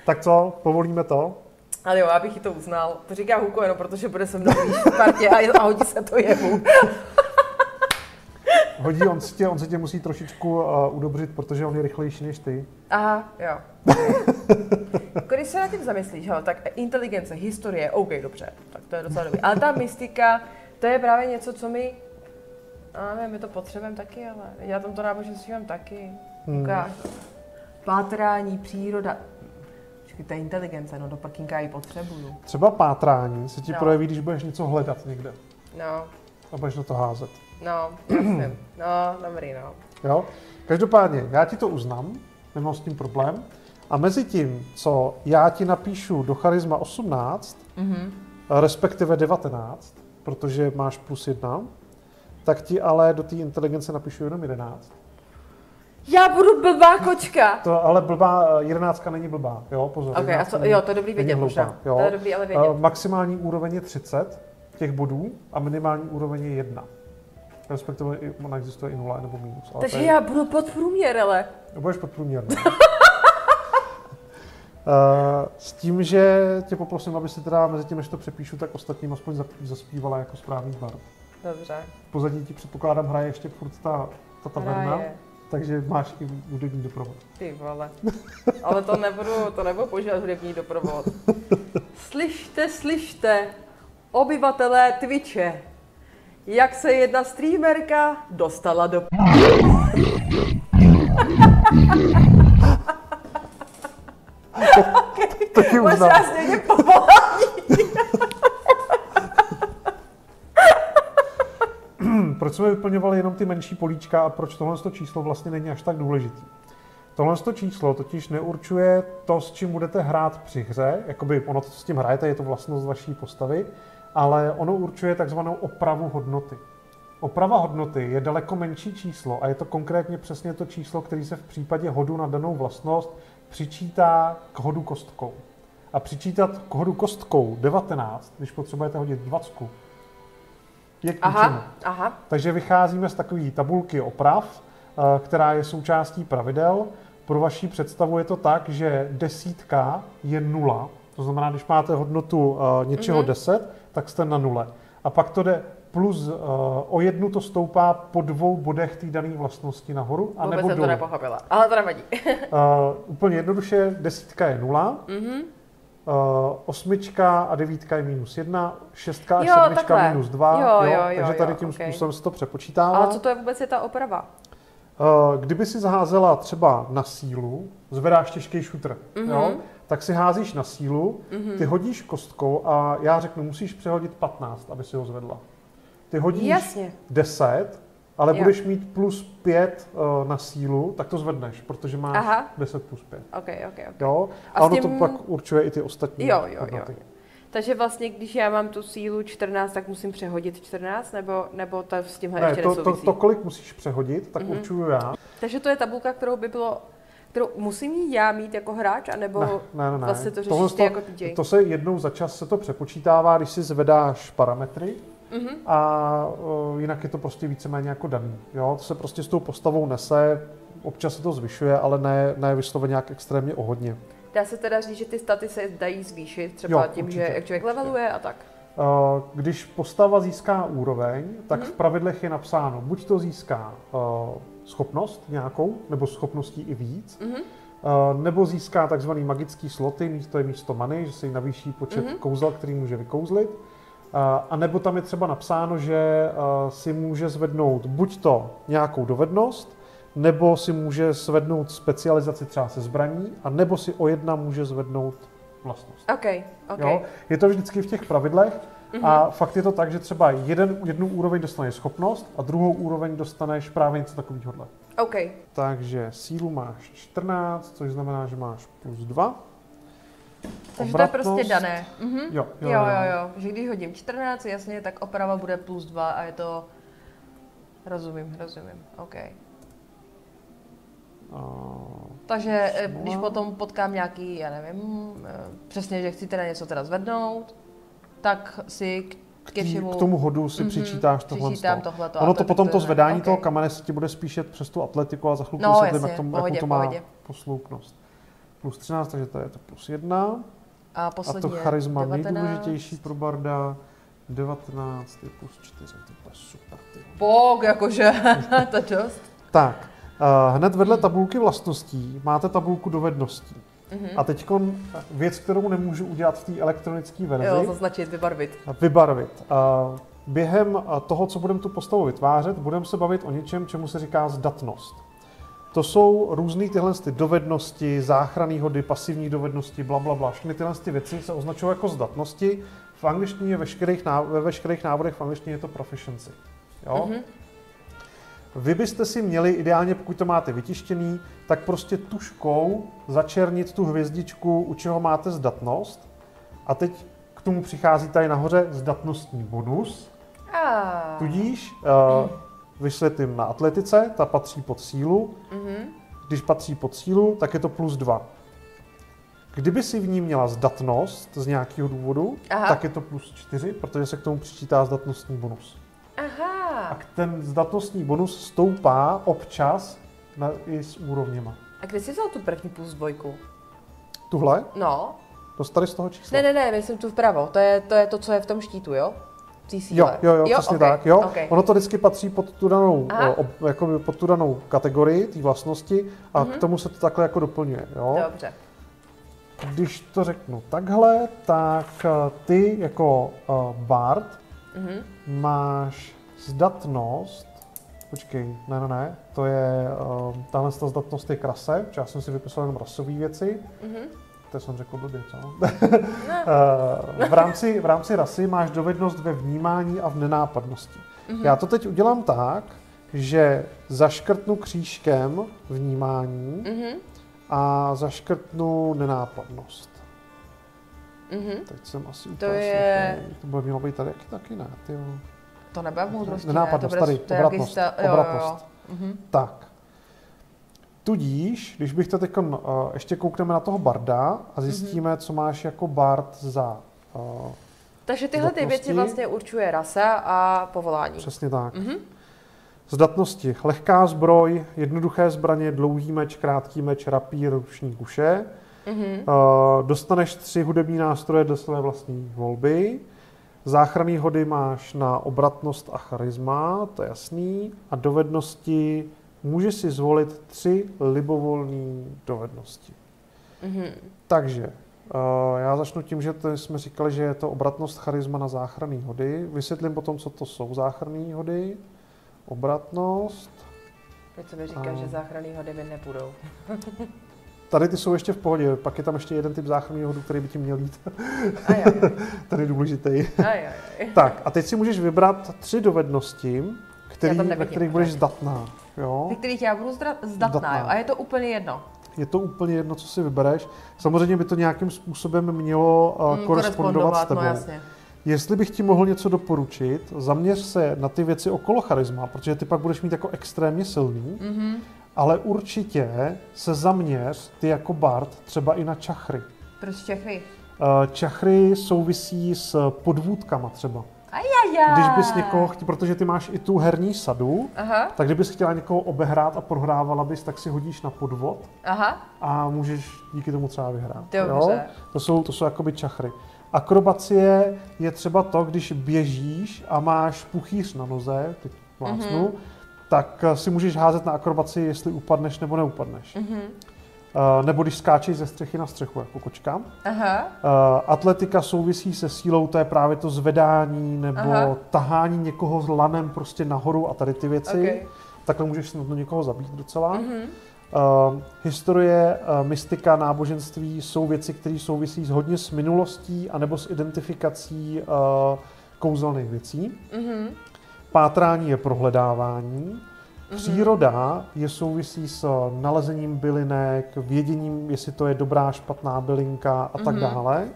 Tak co, povolíme to? Ale jo, já bych ji to uznal. To říká Huko jenom, protože bude se mnou blíž v partě a hodí se to jemu. Hodí, on se tě musí trošičku udobřit, protože on je rychlejší než ty. Aha, jo. Když se nad tím zamyslíš, tak inteligence, historie, OK, dobře, tak to je docela dobrý. Ale ta mystika, to je právě něco, co my, nevím, my to potřebujeme taky, ale já tam to náboženství mám taky. Ukáž. Pátrání, příroda. Počkej, to je inteligence, no do prkínka ji potřebuju. Třeba pátrání se ti projeví, když budeš něco hledat někde. No. A budeš na to házet. No, jasně. No, dobrý, no. Jo? Každopádně, já ti to uznám, nemám s tím problém. A mezi tím, co já ti napíšu do charisma 18, respektive 19, protože máš +1, tak ti ale do té inteligence napíšu jenom 11. Já budu blbá kočka. To ale blbá, 11 není blbá, jo, pozor. Okay, a to je dobrý vědět možná. Jo. To je dobrý, ale vědět. Maximální úroveň je 30 těch bodů a minimální úroveň je 1. Respektive ona existuje i 0 nebo minus. Takže já budu podprůměr, ale. Budeš podprůměr. S tím, že tě poprosím, aby si teda mezi tím, než to přepíšu, tak ostatním aspoň zaspívala jako správný bard. Dobře. V pozadí ti předpokládám hraje ještě furt ta taverna, takže máš i hudební doprovod. Ty vole. Ale to nebudu používat hudební doprovod. Slyšte, obyvatelé Twitche, jak se jedna streamerka dostala do... Taky uznám. Možná stejně povolání. Proč jsme vyplňovali jenom ty menší políčka a proč tohle číslo vlastně není až tak důležitý? Tohle číslo totiž neurčuje to, s čím budete hrát při hře, jakoby ono to s tím hrajete, je to vlastnost vaší postavy, ale ono určuje takzvanou opravu hodnoty. Oprava hodnoty je daleko menší číslo a je to konkrétně přesně to číslo, který se v případě hodu na danou vlastnost přičítá k hodu kostkou. A přičítat k hodu kostkou 19, když potřebujete hodit 20, je k ničemu. Aha. Takže vycházíme z takové tabulky oprav, která je součástí pravidel. Pro vaši představu je to tak, že desítka je 0. To znamená, když máte hodnotu něčeho 10, tak jste na 0. A pak to jde plus o 1 to stoupá po 2 bodech té dané vlastnosti nahoru. A vůbec nebo jsem to nepochopila, ale to nevadí. Úplně jednoduše, desítka je 0. Osmička a 9 je -1, 6 a 7 -2, takže tady tím způsobem se to přepočítává. Ale co to je vůbec ta oprava? Kdyby si zaházela třeba na sílu, zvedáš těžký šutr, jo? Tak si házíš na sílu, ty hodíš kostkou a já řeknu, musíš přehodit 15, aby si ho zvedla. Ty hodíš 10 ale Jo. budeš mít plus 5 na sílu, tak to zvedneš, protože máš 10 plus 5. Ok. Jo? A A s ono tím- to pak určuje i ty ostatní Jo. hodnoty. Takže vlastně, když já mám tu sílu 14, tak musím přehodit 14, nebo to s tímhle Ne, ještě nesouvisí? to, kolik musíš přehodit, tak určuju já. Takže to je tabulka, kterou musím jí já mít jako hráč, anebo Ne. vlastně to Tohle řešíš ty jako TJ? To se jednou za čas se to přepočítává, když si zvedáš parametry a jinak je to prostě víceméně jako daný. Jo? To se prostě s tou postavou nese, občas se to zvyšuje, ale ne vysloveně nějak extrémně o hodně. Dá se teda říct, že ty staty se dají zvýšit, třeba tím, určitě, že jak člověk leveluje a tak? Když postava získá úroveň, tak v pravidlech je napsáno, buď to získá schopnost nějakou, nebo schopností i víc, nebo získá takzvaný magický sloty, to je místo many, že se jí navýší počet kouzel, který může vykouzlit. A nebo tam je třeba napsáno, že si může zvednout buď to nějakou dovednost, nebo si může zvednout specializaci třeba se zbraní, a nebo si o jedna může zvednout vlastnost. OK. Jo? Je to vždycky v těch pravidlech a fakt je to tak, že třeba jednu úroveň dostaneš schopnost a druhou úroveň dostaneš právě něco takovýhodle. OK. Takže sílu máš 14, což znamená, že máš plus 2. Takže to je prostě dané. Jo. Že když hodím 14, jasně, tak oprava bude plus 2 a je to... Rozumím. OK. Takže když potom potkám nějaký, já nevím, přesně, že chci teda něco teda zvednout, tak si ke všemu... K tomu hodu si přičítáš tohle. Přičítám tohleto. Ono to potom to zvedání toho kamene se ti bude spíšet přes tu atletiku a za chvilku vysvětlím, jak to má posloupnost. Plus 13, takže to je to plus 1. A poslední to charisma 19. nejdůležitější pro barda. 19 je plus 4, to bude super. Bog, jakože, to je dost. Tak, hned vedle tabulky vlastností máte tabulku dovedností. A teď věc, kterou nemůžu udělat v té elektronické verzi. Jo, zaznačit, vybarvit. Vybarvit. Během toho, co budeme tu postavu vytvářet, budeme se bavit o něčem, čemu se říká zdatnost. To jsou různé tyhle dovednosti, záchranné hody, pasivní dovednosti, blablabla. Všechny tyhle věci se označují jako zdatnosti. V angličtině ve veškerých návodech v angličtině je to proficiency. Jo? Vy byste si měli, ideálně pokud to máte vytištěný, tak prostě tužkou začernit tu hvězdičku, u čeho máte zdatnost. A teď k tomu přichází tady nahoře zdatnostní bonus. Tudíž vysvětlím na atletice, ta patří pod sílu. Když patří pod sílu, tak je to plus 2. Kdyby si v ní měla zdatnost z nějakého důvodu, tak je to plus 4, protože se k tomu přičítá zdatnostní bonus. A ten zdatnostní bonus stoupá občas i s úrovněma. A kde jsi vzal tu první plus 2? Tuhle? No. Dostali z toho čísla? Ne, myslím tu vpravo. To je to, co je v tom štítu, jo? Jo, přesně tak. Jo. Okay. Ono to vždycky patří pod tu danou kategorii, té vlastnosti, a k tomu se to takhle jako doplňuje. Jo? Dobře. Když to řeknu takhle, tak ty jako bard máš zdatnost, počkej, ne, to je, tahle zdatnost je krase, já jsem si vypisoval jenom rasové věci, to jsem řekl blbě, co? V rámci rasy máš dovednost ve vnímání a v nenápadnosti. Já to teď udělám tak, že zaškrtnu křížkem vnímání a zaškrtnu nenápadnost. Teď jsem asi úplně to bude mělo být tady taky ne, tyjo. To nebude moudrosti, nenápadnost, tady, obratnost. Tak. Tudíž, když bych to teď ještě koukneme na toho barda a zjistíme, co máš jako bard za takže tyhle ty věci vlastně určuje rasa a povolání. Přesně tak. Zdatnosti. Lehká zbroj, jednoduché zbraně, dlouhý meč, krátký meč, rapír, ruční kuše. Dostaneš 3 hudební nástroje do své vlastní volby. Záchranné hody máš na obratnost a charisma, to je jasný. A dovednosti můžeš si zvolit 3 libovolné dovednosti. Takže já začnu tím, že jsme říkali, že je to obratnost, charisma na záchranné hody. Vysvětlím potom, co to jsou záchranné hody. Obratnost. Teď se mi říká, že záchranné hody mi nebudou. Tady ty jsou ještě v pohodě, pak je tam ještě jeden typ záchranného hodu, který by ti měl jít. Ten je důležitý. Tak a teď si můžeš vybrat 3 dovednosti, ve kterých budeš zdatná. Jo? Ve kterých já budu zdatná, jo? A je to úplně jedno. Je to úplně jedno, co si vybereš. Samozřejmě by to nějakým způsobem mělo korespondovat s tebou. No, jasně. Jestli bych ti mohl něco doporučit, zaměř se na ty věci okolo charisma, protože ty pak budeš mít jako extrémně silný, ale určitě se zaměř ty jako bard třeba i na čachry. Proč čachry? Čachry souvisí s podvůdkama třeba. Ajajaj. Když bys někoho chtěl, protože ty máš i tu herní sadu, tak kdybys chtěla někoho obehrát a prohrávala bys, tak si hodíš na podvod a můžeš díky tomu třeba vyhrát. Jo? To jsou jakoby čachry. Akrobacie je třeba to, když běžíš a máš puchýř na noze, teď plácnu, tak si můžeš házet na akrobaci, jestli upadneš nebo neupadneš. Nebo když skáčeš ze střechy na střechu, jako kočka. Atletika souvisí se sílou, to je právě to zvedání nebo tahání někoho s lanem prostě nahoru a tady ty věci. Takhle můžeš snadno někoho zabít docela. Historie, mystika, náboženství jsou věci, které souvisí hodně s minulostí anebo s identifikací kouzelných věcí. Pátrání je prohledávání. Příroda je souvisí s nalezením bylinek, věděním, jestli to je dobrá, špatná bylinka a tak dále.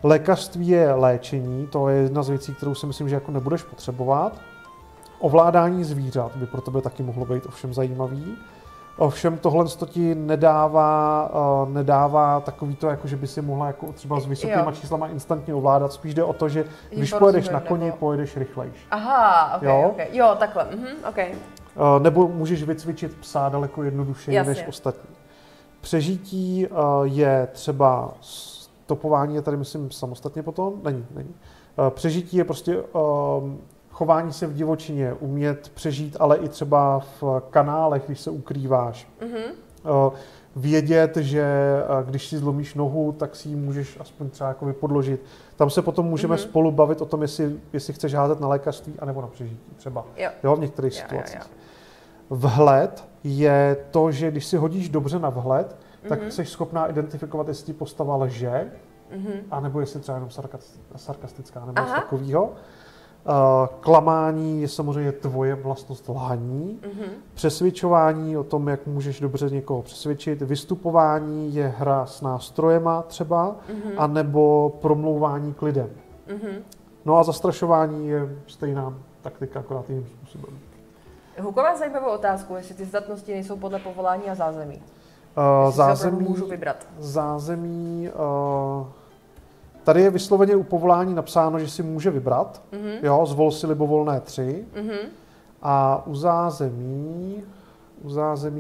Lékařství je léčení, to je jedna z věcí, kterou si myslím, že jako nebudeš potřebovat. Ovládání zvířat by pro tebe taky mohlo být ovšem zajímavý. Ovšem tohle ti nedává takový to, jako že by si mohla jako třeba s vysokýma číslama instantně ovládat. Spíš jde o to, že když pojedeš na koni, pojedeš rychlejš. Jo, takhle. Nebo můžeš vycvičit psa daleko jednodušeji než ostatní. Přežití je třeba stopování, je tady myslím samostatně potom? Není. Přežití je prostě chování se v divočině, umět přežít, ale i třeba v kanálech, když se ukrýváš. Vědět, že když si zlomíš nohu, tak si ji můžeš aspoň třeba jako podložit. Tam se potom můžeme spolu bavit o tom, jestli chceš házet na lékařství anebo na přežití třeba. Jo, v některých situacích. Vhled je to, že když si hodíš dobře na vhled, tak jsi schopná identifikovat, jestli ti postava lže, anebo jestli třeba jenom sarkastická, nebo něco takového. Klamání je samozřejmě tvoje vlastnost lhaní. Přesvědčování o tom, jak můžeš dobře někoho přesvědčit. Vystupování je hra s nástrojema třeba, anebo promlouvání k lidem. No a zastrašování je stejná taktika, akorát jiným způsobem. Hugo má zajímavou otázku, jestli ty zdatnosti nejsou podle povolání a zázemí. Zázemí můžu vybrat. Zázemí... Tady je vysloveně u povolání napsáno, že si může vybrat. Jo, zvol si libovolné 3. A u zázemí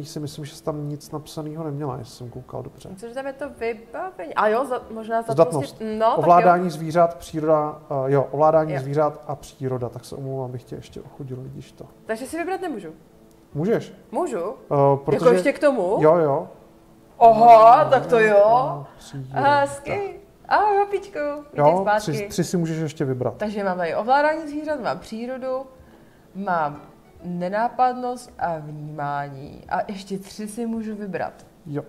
si myslím, že tam nic napsaného neměla, jestli jsem koukal dobře. Což tam je to vybavení. A jo, možná zdatnost. No, ovládání zvířat, příroda, ovládání zvířat a příroda. Tak se omlouvám, bych tě ještě ochodil, vidíš to. Takže si vybrat nemůžu? Můžeš. Můžu? Protože... Jako ještě k tomu? Jo. Oha, tak to jo. Hezky. Ahoj, hopičku, jo, 3 si můžeš ještě vybrat. Takže mám tady ovládání zvířat, mám přírodu, mám nenápadnost a vnímání. A ještě 3 si můžu vybrat. Jo.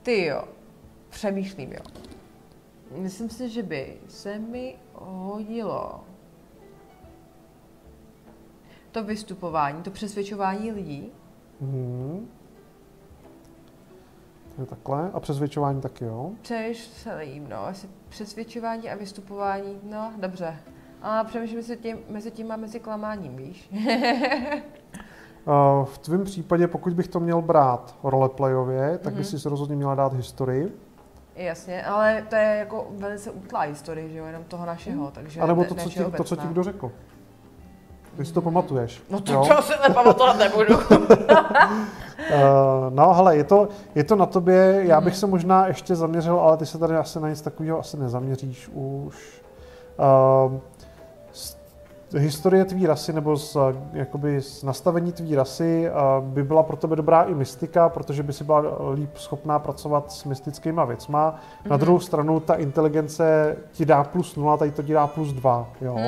Ty jo, přemýšlím, jo. Myslím si, že by se mi hodilo to vystupování, to přesvědčování lidí. To je takhle. A přesvědčování taky, jo? Přemýšlím, no. Asi přesvědčování a vystupování, no, dobře. A přemýšlím mezi tím a mezi klamáním, víš? V tvém případě, pokud bych to měl brát roleplayově, tak by si rozhodně měla dát historii. Jasně, ale to je jako velice útlá historie, že jo, jenom toho našeho, takže... A nebo to, co ti kdo řekl. Ty si to pamatuješ. No to si nepamatovat nebudu. No hele, je to na tobě, já bych se možná ještě zaměřil, ale ty se tady asi na nic takového asi nezaměříš už. Historie tvý rasy nebo z nastavení tvý rasy by byla pro tebe dobrá i mystika, protože by si byla líp schopná pracovat s mystickýma věcma. Na druhou stranu ta inteligence ti dá +0, tady to ti dá +2. Jo?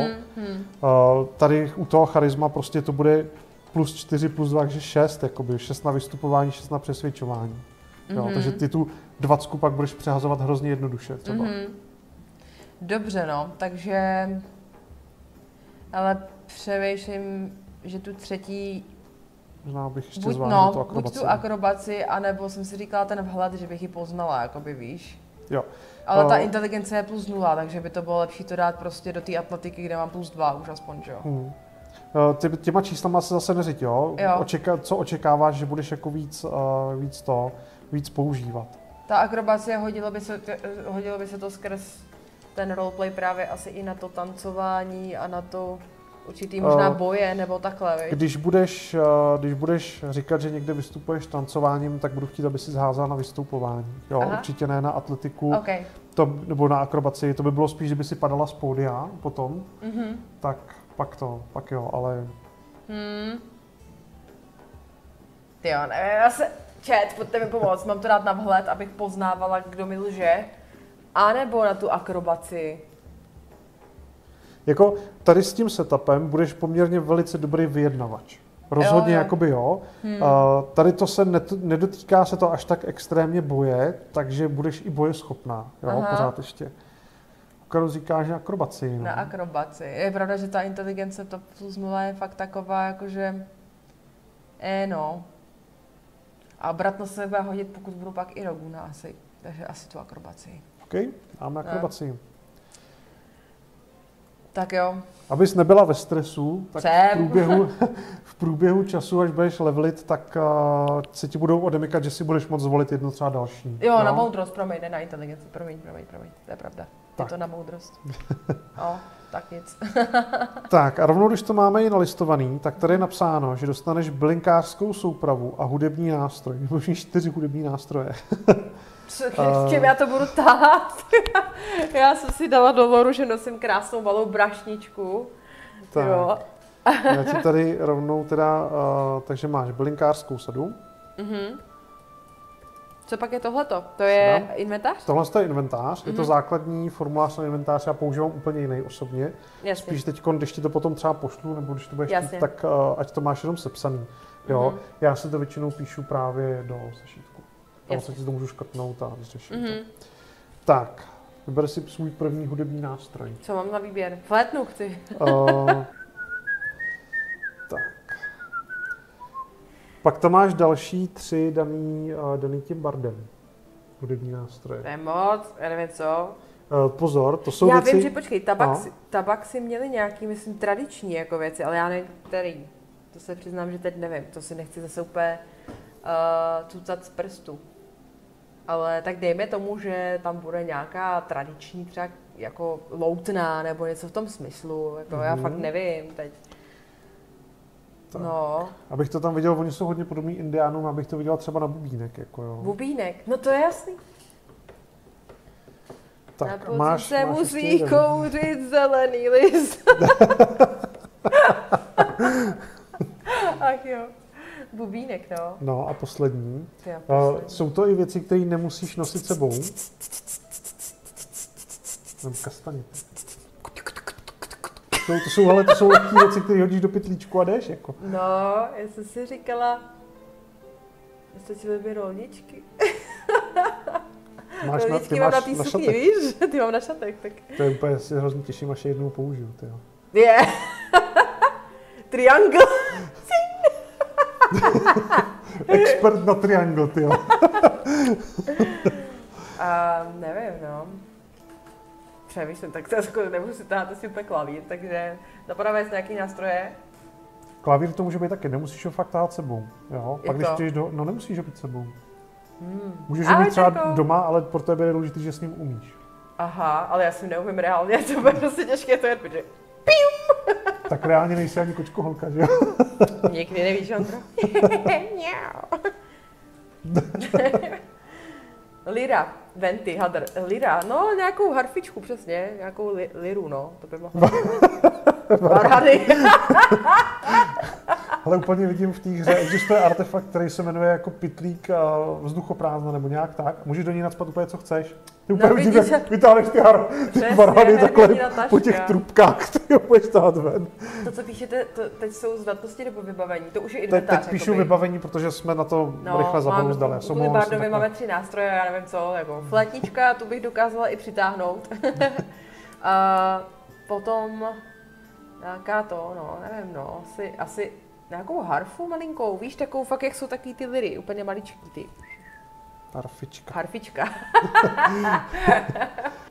Tady u toho charisma prostě to bude +4, +2, takže 6, jakoby 6 na vystupování, 6 na přesvědčování. Jo? Takže ty tu 20 pak budeš přehazovat hrozně jednoduše třeba. Dobře, no, takže... Ale přemýšlím, že tu třetí, Možná bych ještě buď, zvážil tu no, akrobaci. buď tu akrobaci, anebo jsem si říkala ten vhled, že bych ji poznala, jakoby víš. Jo. Ale ta inteligence je +0, takže by to bylo lepší to dát prostě do té atletiky, kde mám +2 už aspoň, že jo. Těma číslama se zase neřiď, jo? Jo. Co očekáváš, že budeš jako víc používat? Ta akrobacie hodilo by se to skrz ten roleplay právě asi i na to tancování a na to určitý možná boje nebo takhle, viď? Když budeš říkat, že někde vystupuješ tancováním, tak budu chtít, aby si zházal na vystupování. Jo, Aha. určitě ne na atletiku, Okay. nebo na akrobaci. To by bylo spíš, kdyby si padala z pódia potom, tak pak jo, ale... Tyjo, nevím, já se... pojďte mi pomoct, mám to dát na vhled, abych poznávala, kdo mi lže, anebo na tu akrobaci. Jako tady s tím setupem budeš poměrně velice dobrý vyjednavač. Rozhodně jo. Jakoby jo. Tady to se nedotýká se to až tak extrémně boje, takže budeš i bojeschopná, jo, pořád ještě. Karol říká, že akrobaci. No. Na akrobaci. Je pravda, že ta inteligence to +0 je fakt taková, jakože... no. A obratno se bude hodit, pokud budu pak i Roguna asi. Takže asi tu akrobaci. OK, máme akrobaci. Tak jo. Abys nebyla ve stresu, tak v průběhu času, až budeš levelit, tak se ti budou odemykat, že si budeš moct zvolit jedno třeba další. Jo, na moudrost, promiň, ne na inteligenci, promiň, to je pravda. Tak. Je to na moudrost. Tak nic. Tak a rovnou, když to máme i nalistovaný, tak tady je napsáno, že dostaneš bylinkářskou soupravu a hudební nástroj. Možná 4 hudební nástroje. S čím já to budu tahat? Já jsem si dala do loru, že nosím krásnou malou brašničku. Tak. Jo. Já ti tady rovnou teda, takže máš bylinkářskou sadu. Co pak je tohleto? To je inventář? Tohle je inventář, je to základní formulář na inventář, já používám úplně jiný osobně. Jasně. Spíš teď, když ti to potom třeba pošlu, nebo když to budeš chtít, tak ať to máš jenom sepsaný. Jo? Já si to většinou píšu právě do sešítku. Tam se ti to můžu škrtnout a vyřešit to. Tak, vyber si svůj první hudební nástroj. Co mám na výběr? Flétnu chci. Tak. Pak tam máš další 3 daný tím bardem. Hudební nástroje. To je moc, já nevím co. Pozor, to jsou já věci... vím, že počkej, tabak si měli nějaký, myslím, tradiční jako věci, ale já nevím, který. To se přiznám, že teď nevím, to si nechci zase úplně cucat z prstu. Ale tak dejme tomu, že tam bude nějaká tradiční třeba jako loutná nebo něco v tom smyslu, jako já fakt nevím teď. Tak. No. Abych to tam viděl, oni jsou hodně podobní indiánům, abych to viděl třeba na bubínek, jako jo. Bubínek, no to je jasný. Tak, na máš se musí kouřit zelený list. Ach jo. Bubínek, no. No a poslední. Poslední. Jsou to i věci, které nemusíš nosit sebou. Mám kastaně. To jsou lehké věci, které hodíš do pytlíčku a jdeš, jako. No, já jsem si říkala, stačily by rolničky. Rolničky mám na té sukni, víš? Ty mám na šatek, tak... To je úplně, si hrozně těším, až je jednou použiju, ty jo. Je. Triangle. Expert na triangle, ty jo. Nevím, no. Přemýšlím, tak se jako nebudu si tahat asi úplně klavír, takže napadá jest nějaký nástroje. Klavír to může být taky, nemusíš ho fakt tahat sebou, jo. Pak když jdeš no nemusíš ho být sebou. Můžeš ho mít třeba doma, ale pro tebe je důležité, že s ním umíš. Aha, ale já si neumím reálně, to bude prostě těžké to je, protože Tak reálně nejsi ani kočkoholka, že jo? Někdy nevíš, Ondro. Lira, venty, hadr, lira, no nějakou harfičku přesně, nějakou liru, no, to by mohlo Varhany. Ale úplně vidím v té hře, existuje artefakt, který se jmenuje jako pytlík vzduchoprázdna nebo nějak tak. Můžeš do něj nacpat úplně co chceš. Ty úplně vidím, jak vytáhneš ty varhany takhle po těch trubkách, ty ho budeš tahat ven. To, co píšete, teď jsou zdatnosti nebo vybavení, to už je inventář. Teď píšu vybavení, protože jsme na to rychle zabrouzdali. U Bardovi máme 3 nástroje, já nevím co, jako flétnička, tu bych dokázala i přitáhnout. A potom, Nějaká to, no, nevím, no, asi nějakou harfu malinkou, víš, takovou fakt, jak jsou takový ty liry, úplně maličký ty. Harfička.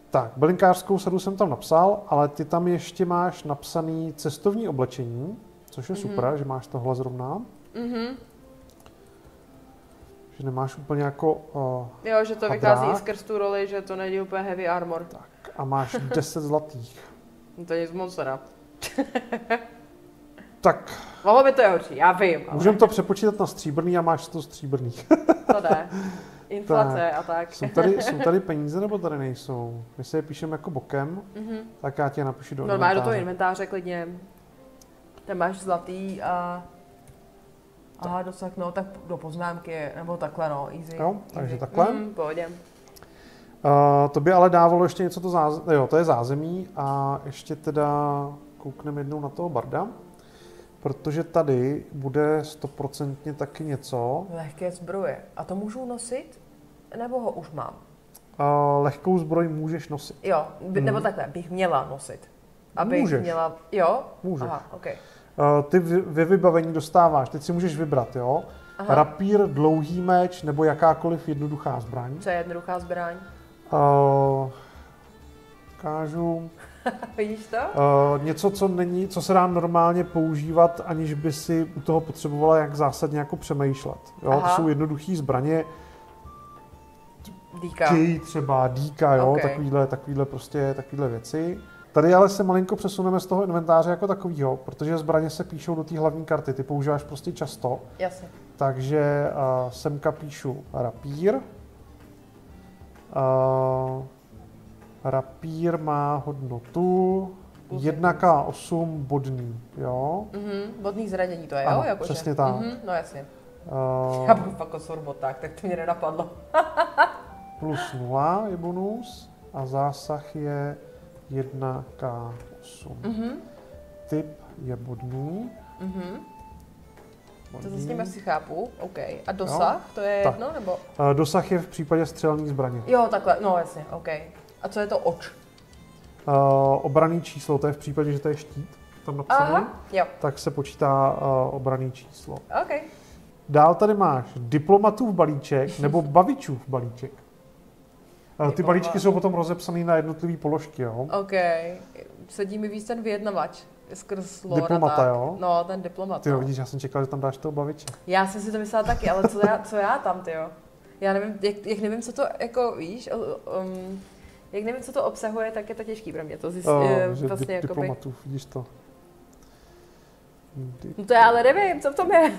Tak, bylinkářskou sadu jsem tam napsal, ale ty tam ještě máš napsaný cestovní oblečení, což je super, že máš tohle zrovna. Že nemáš úplně jako jo, že to hadrák. vychází i skrz tu roli, že to není úplně heavy armor. Tak, a máš 10 zlatých. No to nic moc teda. Tak. Mohlo by to je horší, já vím. Ale... Můžeme to přepočítat na stříbrný a máš 100 stříbrných. To jde. Inflace a tak. Jsou tady peníze nebo tady nejsou? My si je píšeme jako bokem, tak já ti je napíšu do normálně do toho inventáře klidně. Tam máš zlatý a... Aha, dosah, no, tak do poznámky, nebo takhle, no, easy. Jo, takže takhle. Pohodě. To by ale dávalo ještě něco, to je zázemí a ještě teda koukneme jednou na toho barda, protože tady bude 100% taky něco. Lehké zbroje. A to můžu nosit? Nebo ho už mám? Lehkou zbroj můžeš nosit. Jo, nebo takhle, bych měla nosit. Abych můžeš. Měla, jo? Můžeš. Aha, okay. Ty ve vybavení dostáváš, teď si můžeš vybrat, jo? Aha. Rapír, dlouhý meč nebo jakákoliv jednoduchá zbraň. Co je jednoduchá zbraň? Ukážu. Vidíš to? Něco, co se dá normálně používat, aniž by si u toho potřebovala jak zásadně jako přemýšlet. Jo? To jsou jednoduché zbraně. Dýka. Třeba dýka, jo? Okay. Takovýhle věci. Tady ale se malinko přesuneme z toho inventáře jako takovýho, protože zbraně se píšou do té hlavní karty, ty používáš prostě často. Jasně. Takže semka píšu rapír. Rapír má hodnotu 1K8 bodný, jo? Bodný zranění to je, ano, jo? Jako přesně tak. No jasně. Já budu fakt o sorboták, tak to mě nenapadlo. Plus 0 je bonus a zásah je 1K8. Typ je bodný. To se s ním asi chápu, OK. A dosah, to je jedno, nebo? Dosah je v případě střelné zbraně. Jo, takhle, no jasně, OK. A co je to oč? Obranný číslo, to je v případě, že to je štít, tam napsané, tak se počítá obranný číslo. OK. Dál tady máš diplomatův balíček nebo bavičův balíček. Ty balíčky jsou potom rozepsané na jednotlivé položky, jo? OK. Sedí mi víc ten vyjednavač. Skrz lore, diplomata, tak. jo? No, ten diplomat. Ty jo, vidíš, já jsem čekal, že tam dáš toho baviče. Já jsem si to myslela taky, ale co já tam, tyjo? Já nevím, jak nevím, co to, jako, víš, jak nevím, co to obsahuje, tak je to těžký pro mě to zjistit. Vlastně diplomatů, vidíš to. No to já ale nevím, co v tom je.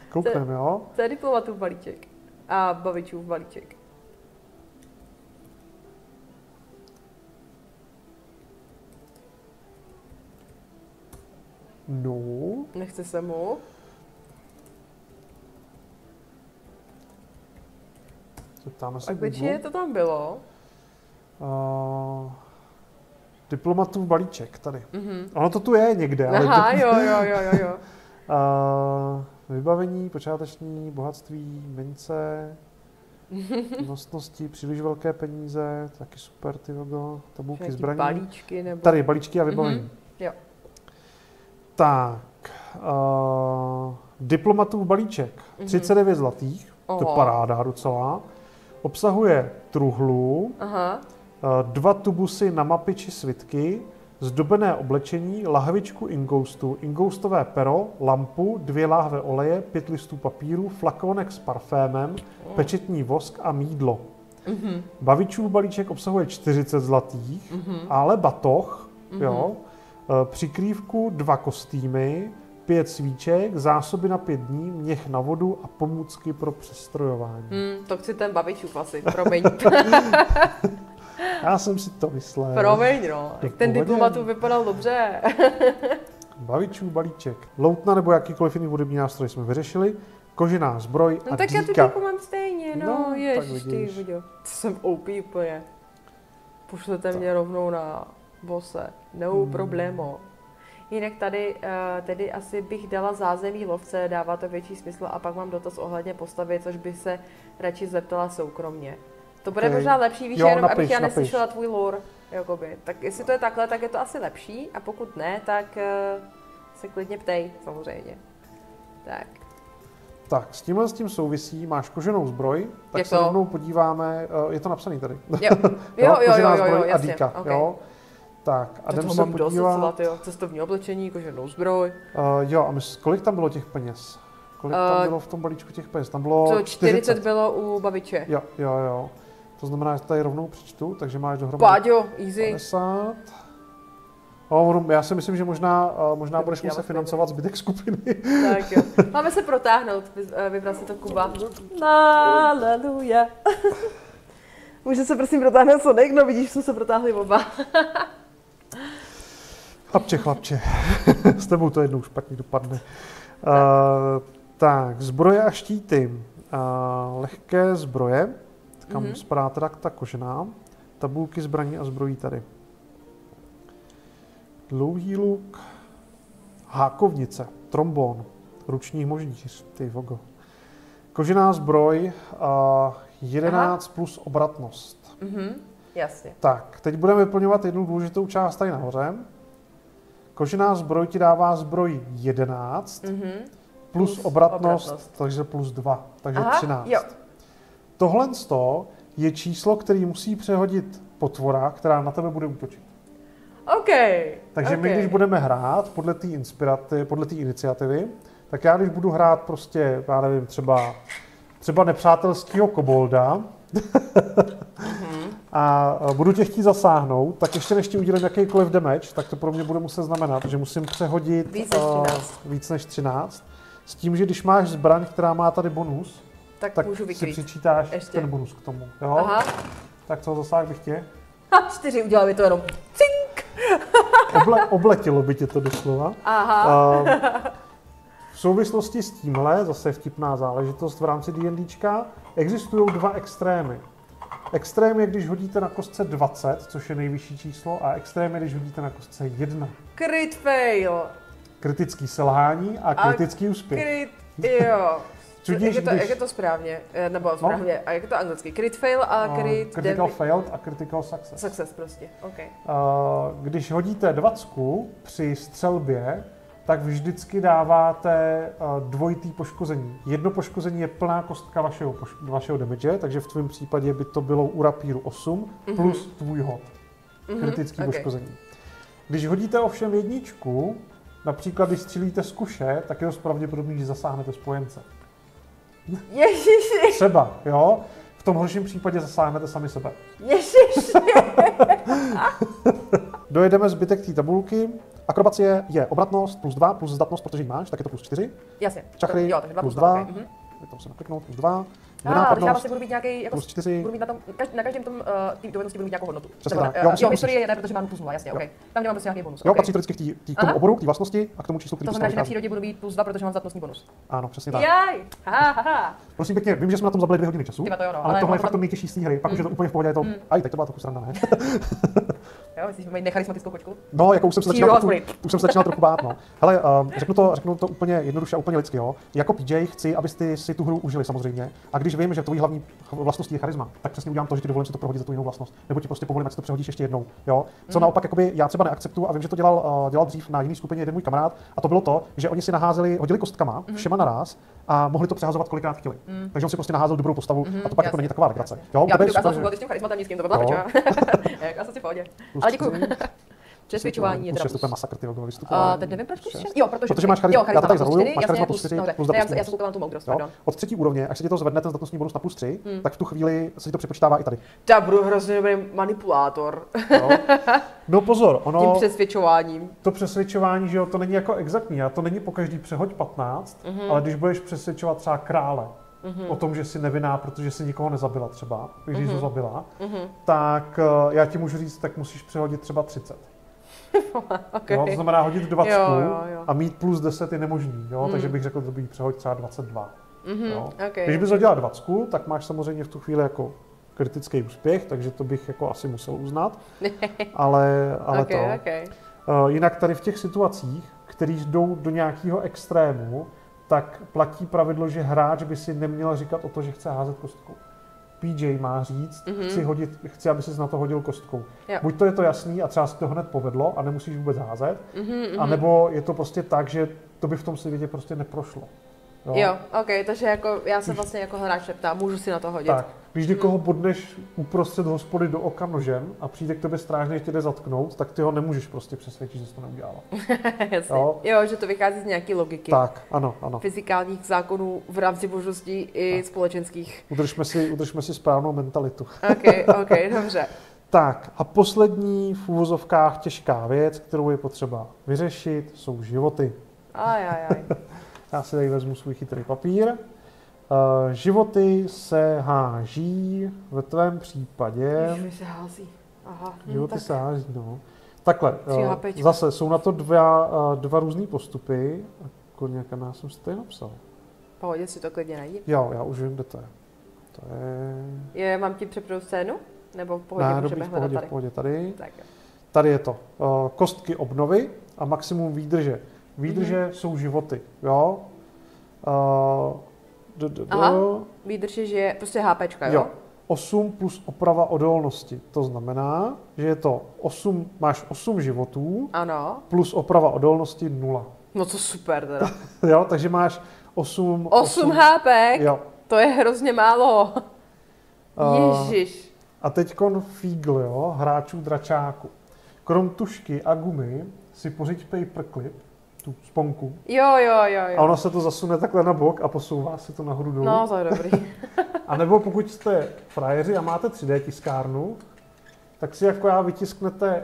Koukneme, jo? To je diplomatův balíček a bavičův balíček. No. Nechce se mu. A kde to tam bylo? Diplomatův balíček tady. Ono to tu je někde. Aha, jo. Vybavení, počáteční, bohatství, mince, nosnosti, příliš velké peníze, taky super, ty logo, tabulky zbraní. Balíčky nebo... Tady, balíčky a vybavení. Jo. Tak, diplomatův balíček, 39 zlatých, to je paráda docela. Obsahuje truhlu, 2 tubusy na mapy či svitky, zdobené oblečení, lahvičku ingoustu, ingoustové pero, lampu, 2 láhve oleje, 5 listů papíru, flakonek s parfémem, pečetní vosk a mýdlo. Bavičův balíček obsahuje 40 zlatých, ale batoh, jo, přikrývku, 2 kostýmy, 5 svíček, zásoby na 5 dní, měch na vodu a pomůcky pro přestrojování. To chci ten bavičův asi, promiň. Já jsem si to myslel. Promiň, no. Ten diplomatův vypadal dobře. Bavičův balíček. Loutna nebo jakýkoliv jiný hudební nástroj jsme vyřešili. Kožená zbroj a tak dýka. Já tu dýku mám stejně, no ježiš, ty viděl. To jsem OP úplně. Pošlete mě rovnou na bose. No problémo. Jinak tady tedy asi bych dala zázemí lovce, dává to větší smysl a pak mám dotaz ohledně postavy, což bych se radši zeptala soukromně. To bude možná lepší, víš, jenom abych já neslyšela tvůj lore. Jakoby. Tak jestli to je takhle, tak je to asi lepší a pokud ne, tak se klidně ptej, samozřejmě. Tak. Tak, s tím souvisí, máš koženou zbroj, tak Jak se to? rovnou podíváme, je to napsaný tady. Jo, kožená zbroj a jasně, dýka, okay. jo. Tak, a To jdem toho se mám dost podívat. docela, tyjo. Cestovní oblečení, koženou zbroj. Jo, a kolik tam bylo těch peněz? Kolik tam bylo v tom balíčku těch peněz? Tam bylo Co, 40 bylo u babiče. Jo. To znamená, že tady rovnou přečtu, takže máš dohromady Páďo, easy. 50. Já si myslím, že možná budeš muset financovat zbytek skupiny. Tak jo. Máme se protáhnout, vybral si to Kuba. Haleluja. Může se prosím protáhnout Sonic? No vidíš, jsme se protáhli oba. Chlapče. S tebou to jednou špatně dopadne. Tak, zbroje a štíty. Lehké zbroje, kam spadá teda ta kožená. Tabulky zbraní a zbrojí tady. Dlouhý luk, hákovnice, trombón, ruční moždíř, ty vogo. Kožená zbroj, 11 plus obratnost. Jasně. Tak, teď budeme vyplňovat jednu důležitou část tady nahoře. Kožená zbroj ti dává zbroj 11 plus obratnost, takže plus 2, takže 13. Jo. Tohle je číslo, který musí přehodit potvora, která na tebe bude útočit. Takže my, když budeme hrát podle té iniciativy, tak já když budu hrát prostě, já nevím, třeba nepřátelského kobolda a budu tě chtít zasáhnout, tak ještě než ti udělím jakýkoliv damage, tak to pro mě bude muset znamenat, že musím přehodit víc než 13. S tím, že když máš zbraň, která má tady bonus, tak si přičítáš ještě ten bonus k tomu. Jo? Aha. Tak co zasáh bych tě? 4, udělal mi to jenom cink. Obletělo by tě to doslova. Aha. V souvislosti s tímhle, zase vtipná záležitost v rámci D&Dčka, existují dva extrémy. Extrém je, když hodíte na kostce 20, což je nejvyšší číslo, a extrém je, když hodíte na kostce 1. Crit fail. Kritický selhání a kritický úspěch. Jo. Tudíž, jak je to správně? Nebo správně. No? A jak je to anglicky? Crit fail a critical failed a critical success. Success prostě, OK. Když hodíte 20 při střelbě, tak vždycky dáváte dvojitý poškození. Jedno poškození je plná kostka vašeho damage, takže v tvém případě by to bylo u rapíru 8 plus tvůj hod. Kritický poškození. Když hodíte ovšem jedničku, například když střílíte z kuše, tak je dost pravděpodobný, že zasáhnete spojence. Ježiši. Třeba, jo? V tom horším případě zasáhnete sami sebe. Ježiši. Dojedeme zbytek té tabulky. Akrobacie je obratnost plus 2, plus zdatnost, protože ji máš, tak je to plus 4. Jasně. Čachry jo, takže 2 plus 2. Okay. To se nakliknout, plus 2. Takže já vlastně budu mít nějaký, jako, plus 4. Budu mít na každém tom té dovednosti budu mít nějakou hodnotu. Přesně tak. Jo, historie je ne, protože mám plus 0, jasně, OK. Tam mám prostě nějaký bonus. Jo, patří to vždycky k tomu oboru, k té vlastnosti a k tomu číslu, který to znamená, že na přírodě budu mít plus 2, protože mám zdatnostní bonus. Ano, přesně tak. Jaj! Ha. Prosím pěkně, vím, že jsme na tom zabili 2 hodiny času, ale tohle je fakt to nejtěžší z té hry. Pak už je to úplně v pohodě, je to. Aj, teď to byla trochu sranda, ne? Jo, myslíš, že mají necharismatickou kočku? No, jako už jsem se začínal trochu bát, no. Hele, řeknu to úplně jednoduše a úplně lidsky, jo. Jako PJ chci, abyste si tu hru užili samozřejmě. A když vím, že tvojí hlavní vlastností je charisma, tak přesně udělám to, že ti dovolím si to prohodit za tu jinou vlastnost. Nebo ti prostě povolím, ať si to přehodíš ještě jednou, jo. Co naopak jakoby já třeba neakceptuju a vím, že to dělal dřív na jiné skupině jeden můj kamarád, a to bylo to, že oni si hodili kostkama všema naráz a mohli to přehazovat kolikrát chtěli. Takže on si prostě naházel dobrou postavu a to pak jako není taková legrace. Jo, já bych dokázal fungovat s tím charismatem nízkým, to byla peča. Já jsem si v pohodě. Ale děkuju. Přesvědčování je teda plus. Masakr, ty vystupování. Teď nevím, proč plus 6. Jo, protože máš charisma, já to tak zavoluju, máš charisma plus 4, plus já jsem koukala na tu moudrost, pardon. Od 3. úrovně, až se ti to zvedne ten zdatnostní bonus na plus 3, tak v tu chvíli se ti to přepočítává i tady. Já budu hrozně dobrý manipulátor. No pozor, ono... Tím přesvědčováním. To přesvědčování, že jo, to není jako exaktní, a to není po každý přehoď 15, ale když budeš přesvědčovat třeba krále, o tom, že jsi nevinná, protože jsi nikoho nezabila třeba, když ho zabila, tak já ti můžu říct, tak musíš přehodit třeba 30. Okay. Jo, to znamená hodit 20 jo. a mít plus 10 je nemožný, jo? Takže bych řekl, že by přehoď třeba 22. Jo? Okay. Když bys hodila 20, tak máš samozřejmě v tu chvíli jako kritický úspěch, takže to bych jako asi musel uznat, ale okay. Jinak tady v těch situacích, které jdou do nějakého extrému, tak platí pravidlo, že hráč by si neměl říkat o to, že chce házet kostkou. PJ má říct, chci, aby ses na to hodil kostkou. Jo. Buď to je to jasný a třeba se to hned povedlo a nemusíš vůbec házet, anebo je to prostě tak, že to by v tom světě prostě neprošlo. Jo, ok, takže jako já se vlastně jako hráč neptám, můžu si na to hodit. Tak, když někoho bodneš uprostřed hospody do oka nožem a přijde k tobě strážný, tě jde zatknout, tak ty ho nemůžeš prostě přesvědčit, že jsi to neudělala. Jasně. Jo, že to vychází z nějaký logiky. Tak, ano. Fyzikálních zákonů v rámci možností i společenských. Udržme si správnou mentalitu. Ok, dobře. Tak a poslední v úvozovkách těžká věc, kterou je potřeba vyřešit, jsou životy. Ajajaj. Já si tady vezmu svůj chytrý papír. Životy se háží ve tvém případě. Životy se hází. Aha. Životy se hází, no. Takhle, 3H5. zase jsou na to dva různý postupy. Nějaká já jsem si tady napsal. Pohodě, si to klidně najdi. Jo, já už vím, kde to je. To je... Mám ti přepnout scénu? Nebo v pohodě můžeme hledat tady? V pohodě tady. Tak jo. Tady je to. Kostky obnovy a maximum výdrže. Výdrže jsou životy, jo? Aha, výdrže, že je prostě HPčka, jo? 8 plus oprava odolnosti. To znamená, že je to 8, máš 8 životů, ano, plus oprava odolnosti 0. No to super teda. Jo, takže máš 8 HPek? Jo. To je hrozně málo. Ježiš. A teďkon fígl, jo, hráčů dračáku. Krom tušky a gumy si pořiď paperclip, tu sponku. Jo. A ono se to zasune takhle na bok a posouvá se to nahoru dolů. No, to je dobrý. A nebo pokud jste frajeři a máte 3D tiskárnu, tak si jako já vytisknete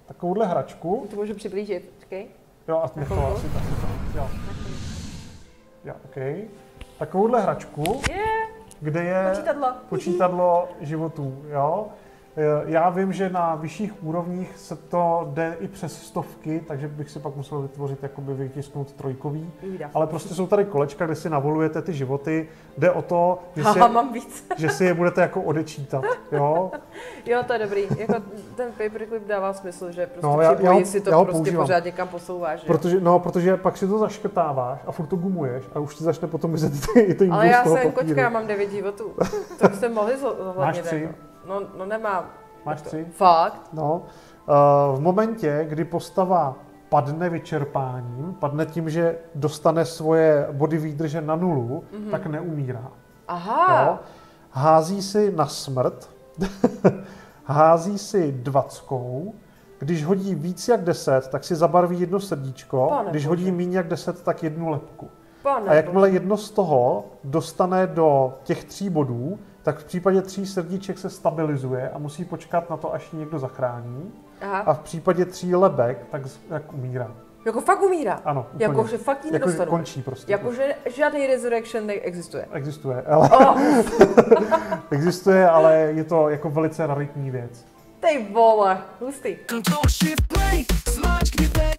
takovouhle hračku. To můžu přiblížit, počkej. Jo, a nechala asi tak. Jo, OK. Takovouhle hračku, kde je počítadlo životů, jo. Já vím, že na vyšších úrovních se to jde i přes stovky, takže bych si pak musel vytvořit, jakoby vytisknout trojkový. Ale prostě jsou tady kolečka, kde si navolujete ty životy. Jde o to, že si je budete jako odečítat, jo. Jo, to je dobrý. Jako ten paperclip dává smysl, že prostě při boji si to prostě pořád někam posouváš. Protože pak si to zaškrtáváš a furt to gumuješ a už ti začne potom mizet i ty ale já jsem kočka, mám 9 životů. To byste mohli zohlednit. Máš 3? No nemám. Máš 3? Fakt? No. V momentě, kdy postava padne vyčerpáním, padne tím, že dostane svoje body výdrže na 0, tak neumírá. Aha. Jo? Hází si na smrt, hází si 20, když hodí víc jak 10, tak si zabarví jedno srdíčko, když hodí míň jak 10, tak 1 lebku. A jakmile jedno z toho dostane do těch 3 bodů, tak v případě 3 srdíček se stabilizuje a musí počkat na to, až ji někdo zachrání. Aha. A v případě 3 lebek, tak jak umírá. Jako fakt umírá? Ano, úplně. Jakože fakt ji nedostanu. Končí prostě. Jakože žádný resurrection neexistuje. Existuje, ale... Existuje, ale je to jako velice raritní věc. Tej vole, hustý. Ctrl Shift Play, zmáčkni teď,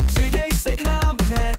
přidej se k nám hned.